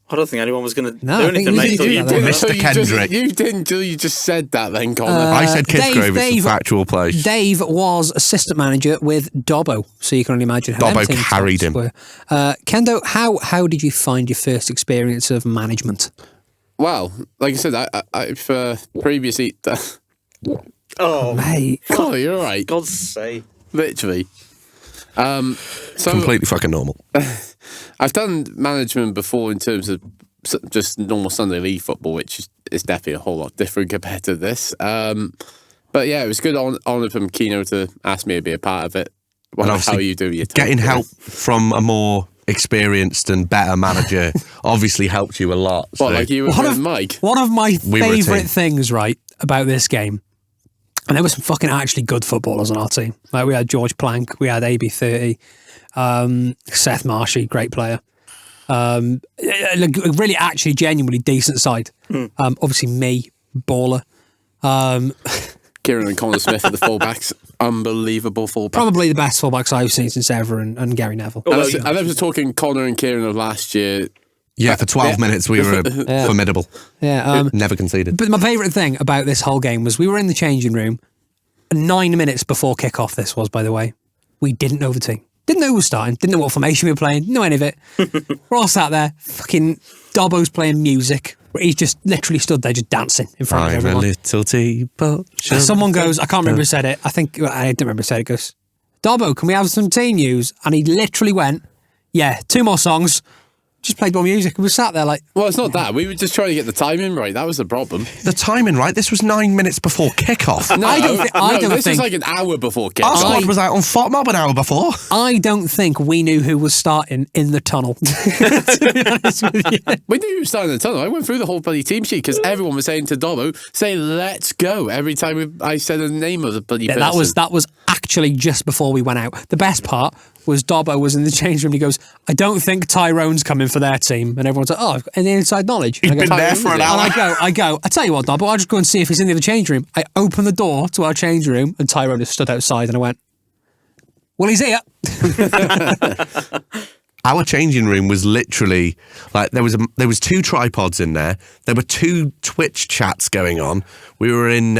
I don't think anyone was going to No, do I think anything, you mate. did till do you that. brought it Mr. up. Kendrick. You didn't until you just said that then, Connor. I said Kids Grove. It's Dave- a factual place. Dave was assistant manager with Dobbo, so you can only imagine how Dobbo them team carried stats him. were. Kendo, how did you find your first experience of management? Well, like I said, I for previously... Oh, Mate, Connor, you're all right. God's sake. Literally. So Completely fucking normal. I've done management before in terms of just normal Sunday league football, which is definitely a whole lot different compared to this. But yeah, it was good honour from Keno to ask me to be a part of it. And How obviously you do your Getting time. help from a more experienced and better manager obviously helped you a lot. What, so- like you with Mike? one of my We were a favourite team. things, right, about this game, and there were some fucking actually good footballers on our team. Like we had George Plank, we had AB30, Seth Marshy, great player. Really, actually, genuinely decent side. Obviously, me, baller. Kieran and Connor Smith are the fullbacks. Unbelievable fullbacks. Probably the best fullbacks I've seen since Ever and Gary Neville. Oh, And I was talking Connor and Kieran of last year. yeah, for 12 minutes we were formidable. Yeah. Never conceded. But my favourite thing about this whole game was we were in the changing room 9 minutes before kick-off, this was, by the way. We didn't know the team. Didn't know who was starting. Didn't know what formation we were playing. Didn't know any of it. We're all sat there. Fucking Dobbo's playing music. He's just literally stood there just dancing in front of I'm a everyone. little teapot. Someone goes, I can't remember who said it. I don't remember who said it. Goes, Dobbo, can we have some team news? And he literally went, yeah, 2 more songs. Just played more music. We sat there like... Well, it's not that. We were just trying to get the timing right. That was the problem. The timing, right? This was 9 minutes before kickoff. No, I don't this think- is like an hour before Our kickoff. squad was out on FOTMob an hour before. I don't think we knew who was starting in the tunnel. To be honest with you. We knew you were starting the tunnel. I went through the whole bloody team sheet because everyone was saying to Dobbo, say, let's go. Every time I said the name of the bloody Yeah, person. that was actually just before we went out. The best part was Dobbo was in the change room and he goes, I don't think Tyrone's coming for their team. And everyone's like, oh, any inside knowledge? And He'd been there for an hour. And I tell you what, Dobbo, I'll just go and see if he's in the other change room. I open the door to our change room and Tyrone just stood outside and I went, well, he's here. Our changing room was literally like there was 2 tripods in there. There were 2 Twitch chats going on. We were in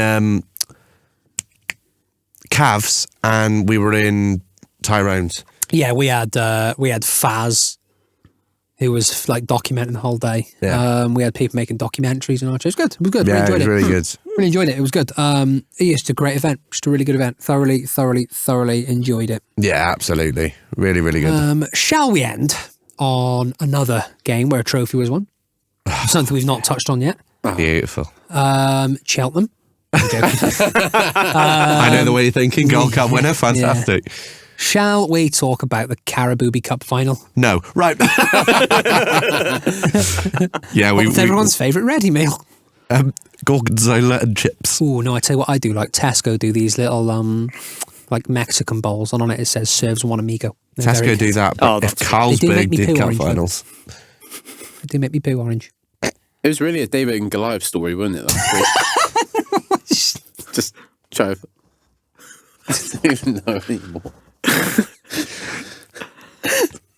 Cavs and we were in Tyrone's. Yeah, we had Faz, who was like documenting the whole day. Yeah. We had people making documentaries and all. It was good. It was good. Yeah, really it was enjoyed really good. Really enjoyed it. It was good. It's just a great event. Just a really good event. Thoroughly enjoyed it. Yeah, absolutely. Really, really good. Shall we end on another game where a trophy was won? Something we've not touched on yet. Beautiful. Cheltenham. I'm joking. I know the way you're thinking. Gold Cup winner. Fantastic. Shall we talk about the Carabooby Cup final? No. Right. Yeah, What's everyone's favourite ready meal? Gorgonzola and chips. Oh no! I tell you what I do. Like Tesco do these little like Mexican bowls, and on it says serves one amigo. They're very Tesco do good. that, but if They do make Carlsberg me did poo cup orange, though. finals. They do make me poo orange. It was really a David and Goliath story, wasn't it? Last week? Just try. I don't even know anymore.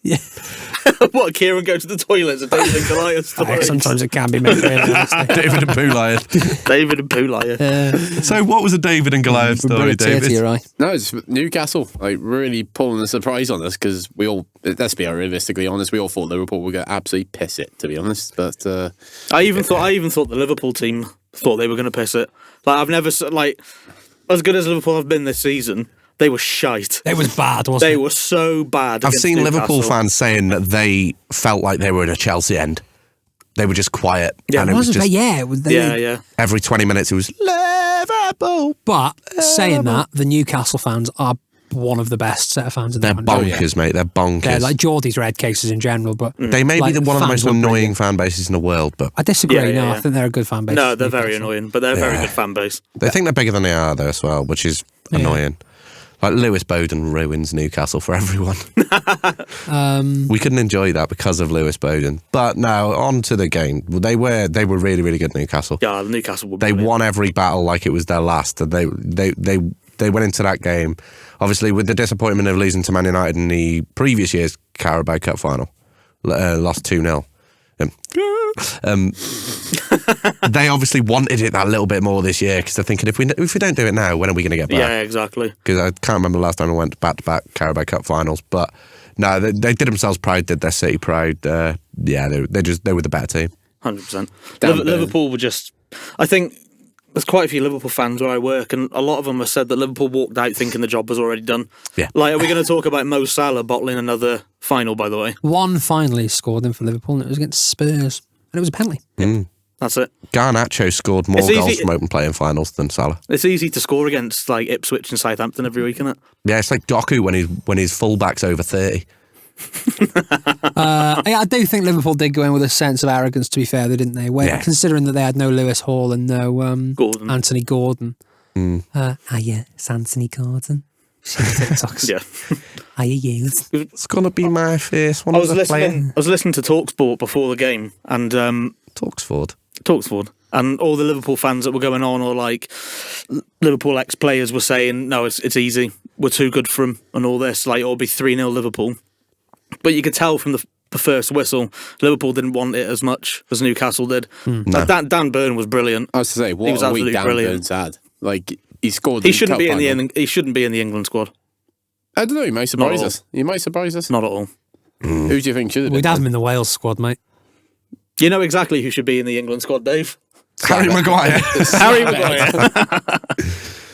Yeah. What, Kieran go to the toilet? A David and Goliath story. Sometimes it can be made really honestly. David and Goliath. David and Goliath. So what was a David and Goliath story, David? No, it's Newcastle, like, really pulling a surprise on us because we all, let's be realistically honest, we all thought Liverpool were going to absolutely piss it, to be honest. But I even thought the Liverpool team thought they were going to piss it. Like, I've never, like, as good as Liverpool have been this season, they were shite. It was bad, wasn't it? They were so bad. I've seen Newcastle. Liverpool fans saying that they felt like they were at a Chelsea end. They were just quiet. Yeah, and it was just, it was. Yeah. every 20 minutes it was Liverpool. But saying that, the Newcastle fans are one of the best set of fans in the They're country. bonkers, mate. They're bonkers. They're like Geordie's red cases in general, but They may like, be one of the fans most are annoying brilliant. fan bases in the world, but I disagree. Yeah, No, yeah. I think they're a good fan base. No, they're very Newcastle. annoying, but they're a very Yeah. good fan base. they think they're bigger than they are, though, as well, which is annoying. Like, Lewis Bowden ruins Newcastle for everyone. We couldn't enjoy that because of Lewis Bowden. But now, on to the game. They were really, really good, Newcastle. Yeah, Newcastle were They brilliant. won every battle like it was their last. And they went into that game, obviously, with the disappointment of losing to Man United in the previous year's Carabao Cup final. Lost 2-0. They obviously wanted it that little bit more this year because they're thinking, if we don't do it now, when are we going to get back? Yeah, exactly. Because I can't remember the last time I went back-to-back Carabao Cup finals. But no, they did themselves proud, did their city proud. They were the better team. 100%. Damn Liverpool were just... I think there's quite a few Liverpool fans where I work, and a lot of them have said that Liverpool walked out thinking the job was already done. Yeah. Like, are we going to talk about Mo Salah bottling another final, by the way? One finally scored in for Liverpool, and it was against Spurs, and it was a penalty. That's it. Garnacho scored more It's easy- goals from open play in finals than Salah. It's easy to score against, like, Ipswich and Southampton every week, isn't it? Yeah, it's like Doku when his fullback's over 30. I do think Liverpool did go in with a sense of arrogance, to be fair, didn't they? Considering that they had no Lewis Hall and no Gordon. Anthony Gordon. It's Anthony Gordon. TikToks. Yeah. You. It's going to be my face. One I of was the playing. listening to TalkSport before the game, and Talksford. and all the Liverpool fans that were going on, or like Liverpool ex-players were saying, no, it's easy, we're too good for them, and all this, like, it'll be 3-0 Liverpool. But you could tell from the first whistle, Liverpool didn't want it as much as Newcastle did. Like, Dan Burn was brilliant. I was to say, He what was a week absolutely Dan brilliant. Burns had. Like, he scored. He the shouldn't cup be in final. he shouldn't be in the England squad. I don't know. He might surprise all. us. He might surprise us. Not at all. Who do you think should have been? We'd have him in the Wales squad, mate. You know exactly who should be in the England squad, Dave. Harry Maguire. Harry Maguire.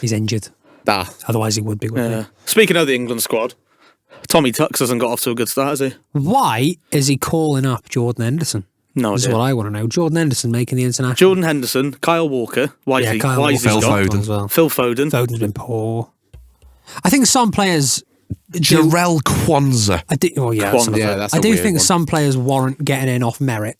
He's injured. Otherwise, he would be, wouldn't Yeah. Speaking of the England squad, Tommy Tux hasn't got off to a good start, has he? he? Why is he calling up Jordan Henderson? No This is idea. what I want to know. Jordan Henderson making the international. Jordan Henderson, Kyle Walker, why Kyle is he Phil gone? Foden. as well. Phil Foden. Foden's been poor. I think some players do. Jarell Kwanzaa. I do, oh yeah, Kwanzaa. some of Yeah, it. that's I a do weird think one. some players warrant getting in off merit.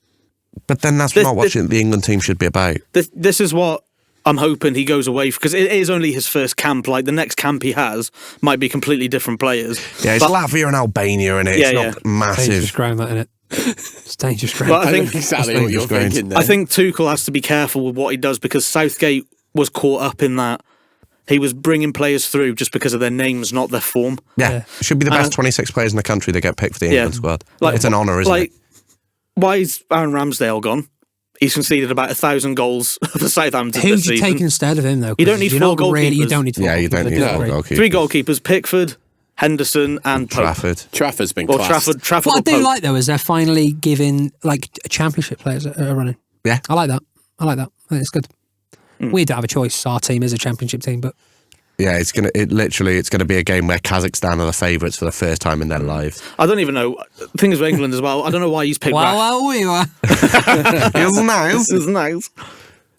But then that's This- not what the England team should be about. This is what I'm hoping he goes away, because it is only his first camp. Like, the next camp he has might be completely different players. Yeah, it's But- Latvia and Albania, and it's Yeah, not yeah. Dangerous massive. ground, that, innit? It's dangerous ground. But I I think think exactly That's what you're dangerous thinking there. I think Tuchel has to be careful with what he does, because Southgate was caught up in that. He was bringing players through just because of their names, not their form. Yeah, should be the best 26 players in the country that get picked for the England squad. It's an honour, isn't it? Why is Aaron Ramsdale gone? He's conceded about 1,000 goals for Southampton Who this do you season. take instead of him, though? You don't need you're four not really, You goalkeepers. don't need four Yeah, you don't goalkeepers, need I four agree. goalkeepers. 3 goalkeepers: Pickford, Henderson, and Pope. Trafford. Trafford's been Or classed. Trafford What I or do Pope. like, though, is they're finally giving, like, championship players a running. Yeah. I like that. I think it's good. We don't have a choice. Our team is a championship team, but Yeah, it's gonna be a game where Kazakhstan are the favourites for the first time in their lives. I don't even know. The thing is with England as well, I don't know why he's picked Rashford. we were. It's nice. It's nice.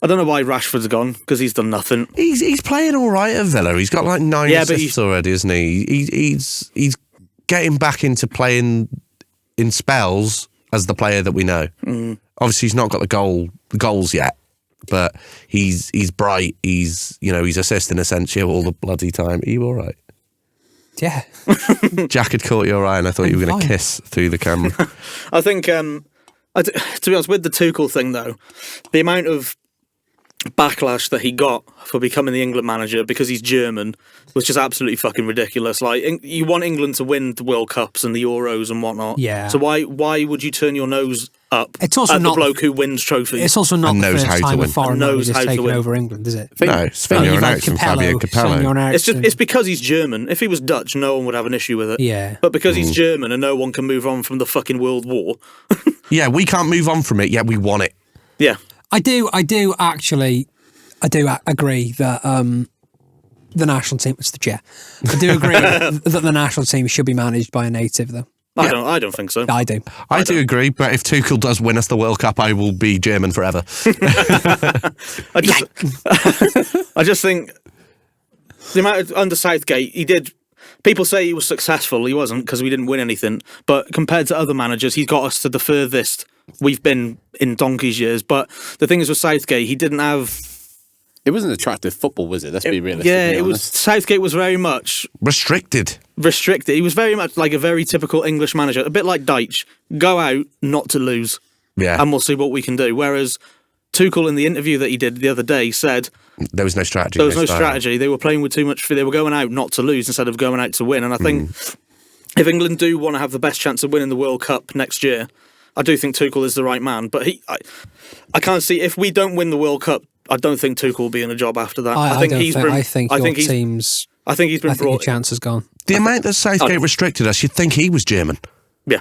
I don't know why Rashford's gone, because he's done nothing. He's playing all right at Villa. He's got like 9 Yeah, but assists already, isn't he? He's getting back into playing in spells as the player that we know. Obviously, he's not got the goals yet, but he's bright. He's assisting essentially all the bloody time. Are you all right? Yeah. Jack had caught your eye, and I thought you were going to fine. kiss through the camera. I think, to be honest, with the Tuchel thing though, the amount of backlash that he got for becoming the England manager because he's German was just absolutely fucking ridiculous. Like, you want England to win the World Cups and the Euros and whatnot. Yeah. So why would you turn your nose up It's also at not the bloke who wins trophies? It's also not And the knows first how to time a win. foreign And knows manager's how to taken win. over England, is it? No, Sven You've Göran had Eriksson, Fabio Capello. Sven-Göran It's Eriksson. it's because he's German. If he was Dutch, no one would have an issue with it. Yeah. But because he's German and no one can move on from the fucking World War. Yeah, we can't move on from it, yet we want it. Yeah. I do agree that the national team. It's the chair. I do agree that the national team should be managed by a native, though. I don't think so. I do. I do agree, but if Tuchel does win us the World Cup, I will be German forever. I just think the amount of, under Southgate, he did. People say he was successful. He wasn't because we didn't win anything. But compared to other managers, he got us to the furthest we've been in donkey's years. But the thing is with Southgate, he didn't have. It wasn't attractive football, was it? Let's be realistic. Yeah, to be it was. honest. Southgate was very much Restricted. restricted. He was very much like a very typical English manager, a bit like Deitch. Go out, not to lose, Yeah. and we'll see what we can do. Whereas Tuchel, in the interview that he did the other day, said There was no strategy. there was no style. strategy. They were playing with too much. They were going out not to lose instead of going out to win. And I think if England do want to have the best chance of winning the World Cup next year, I do think Tuchel is the right man. But I can't see if we don't win the World Cup. I don't think Tuchel will be in a job after that. I think your team's. I think he's been I think your brought. chance has gone. The amount that Southgate restricted us, you'd think he was German. Yeah.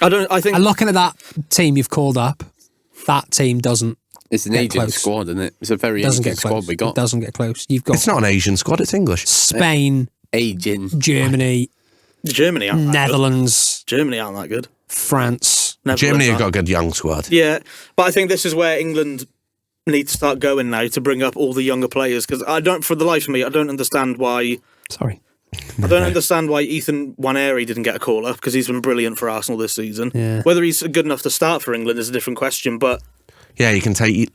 I think. And looking at that team you've called up, that team doesn't. It's an Get aging close. squad, isn't it? It's a very Doesn't aging get squad close. we It got. doesn't get close. You've got It's not an Asian squad, it's English. Spain, Aging. Germany, Germany aren't that Netherlands, good. Germany aren't that good. France. Netherlands Germany have aren't. got a good young squad. Yeah, but I think this is where England need to start going now to bring up all the younger players because for the life of me, I don't understand why. Sorry. I don't understand why Ethan Nwaneri didn't get a call up because he's been brilliant for Arsenal this season. Yeah. Whether he's good enough to start for England is a different question, but Yeah, you can take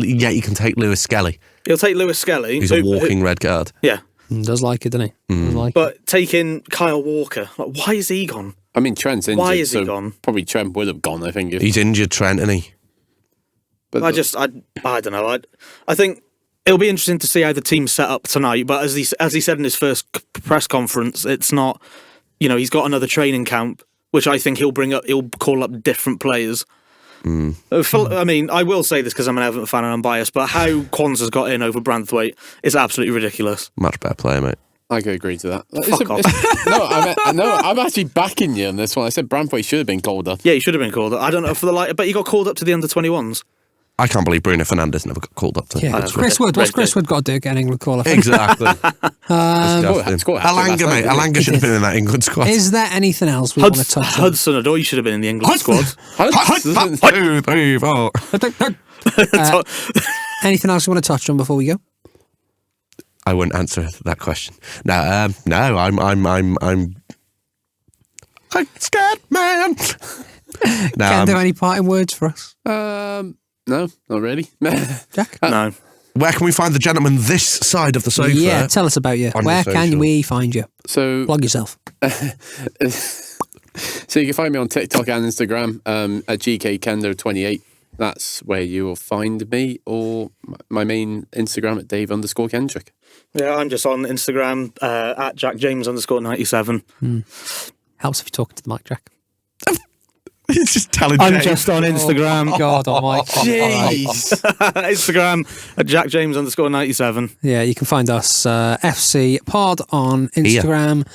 Lewis Skelly. he'll take Lewis Skelly. He's a walking red card. Yeah, Does like it, doesn't he? Does like it. but taking Kyle Walker, like, why is he gone? I mean, Trent's injured. Why is he so gone? Probably Trent would have gone, I think. If, He's injured, Trent, isn't he? but I don't know. I think it'll be interesting to see how the team's set up tonight. But as he said in his first press conference, it's not. He's got another training camp, which I think he'll bring up. He'll call up different players. I mean, I will say this because I'm an Everton fan and I'm biased, but how Kwanzaa's got in over Branthwaite is absolutely ridiculous. Much better player, mate. I could agree to that. Fuck off. I'm actually backing you on this one. I said Branthwaite should have been called up. Yeah, he should have been called up. I don't know for the light, but he got called up to the under-21s. I can't believe Bruno Fernandes never got called up to Yeah, That's Chris Wood. What's Chris Wood got to do getting England qualified? Exactly. Scored Disgusting. a hat-trick last Alanga, night, mate. didn't he? Alanga should have been in that England squad. Is there anything else we want to touch on? Hudson Odoi should have been in the England squad. 2, 3, 4. Anything else you want to touch on before we go? I wouldn't answer that question. No, I'm scared, man. No, Can do any parting words for us, No, not really. Jack? No. where can we find the gentleman this side of the sofa? Yeah, tell us about you. on Where your can social. we find you? So, Plug yourself. so you can find me on TikTok and Instagram at GKKendo28. That's where you will find me, or my main Instagram at Dave_Kendrick. Yeah, I'm just on Instagram at JackJames_97. Helps if you're talking to the mic, Jack. He's just telling I'm James. just on Instagram. God almighty. Instagram at JackJames_97. Yeah, you can find us FC Pod on Instagram,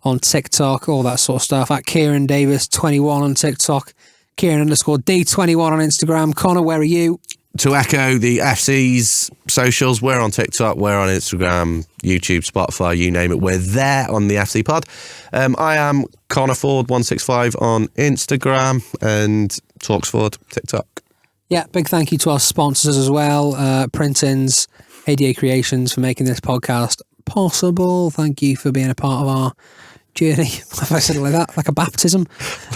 on TikTok, all that sort of stuff. At Kieran Davis 21 on TikTok, Kieran_D21 on Instagram. Connor, where are you? To echo the FC's socials, we're on TikTok, we're on Instagram, YouTube, Spotify, you name it. We're there on the FC Pod. I am Connor Ford 165 on Instagram and Talksford TikTok. Yeah, big thank you to our sponsors as well, Printins, ADA Creations, for making this podcast possible. Thank you for being a part of our journey. If I said it like that, like a baptism.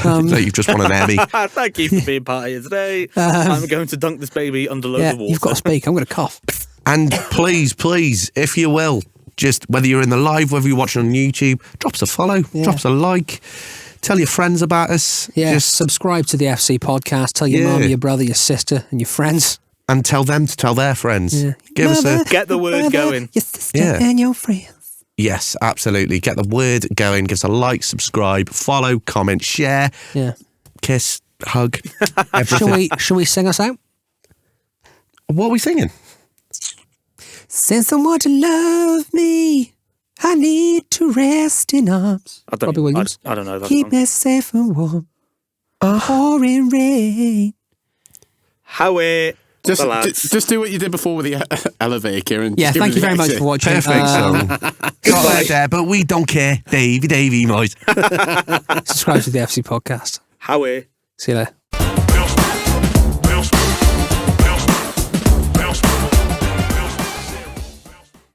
So you've just won an Emmy. Thank you for being part of here today. I'm going to dunk this baby under loads Yeah, of water. you've got to speak. I'm going to cough. And please, if you will, just whether you're in the live, whether you're watching on YouTube, drop us a follow, drop us a like, tell your friends about us. Yeah, Just subscribe to the FC podcast. Tell your Yeah. mum, your brother, your sister, and your friends. and tell them to tell their friends. Yeah. Give us a... Get the word going. Your sister Yeah. and your friends. Yes, absolutely. Get the word going. Give us a like, subscribe, follow, comment, share, Yeah. kiss, hug, everything. Shall we sing us out? What are we singing? Send someone to love me. I need to rest in arms. Robbie Williams. I don't know that Keep song. me safe and warm. Pouring rain. Howie. Just, the lads. just do what you did before with the elevator, Kieran. Yeah, Just give thank us you the very much exit. for watching. Perfect song. Got out there, but we don't care. Davey, mate. Subscribe to the FC podcast. Howie. See you later.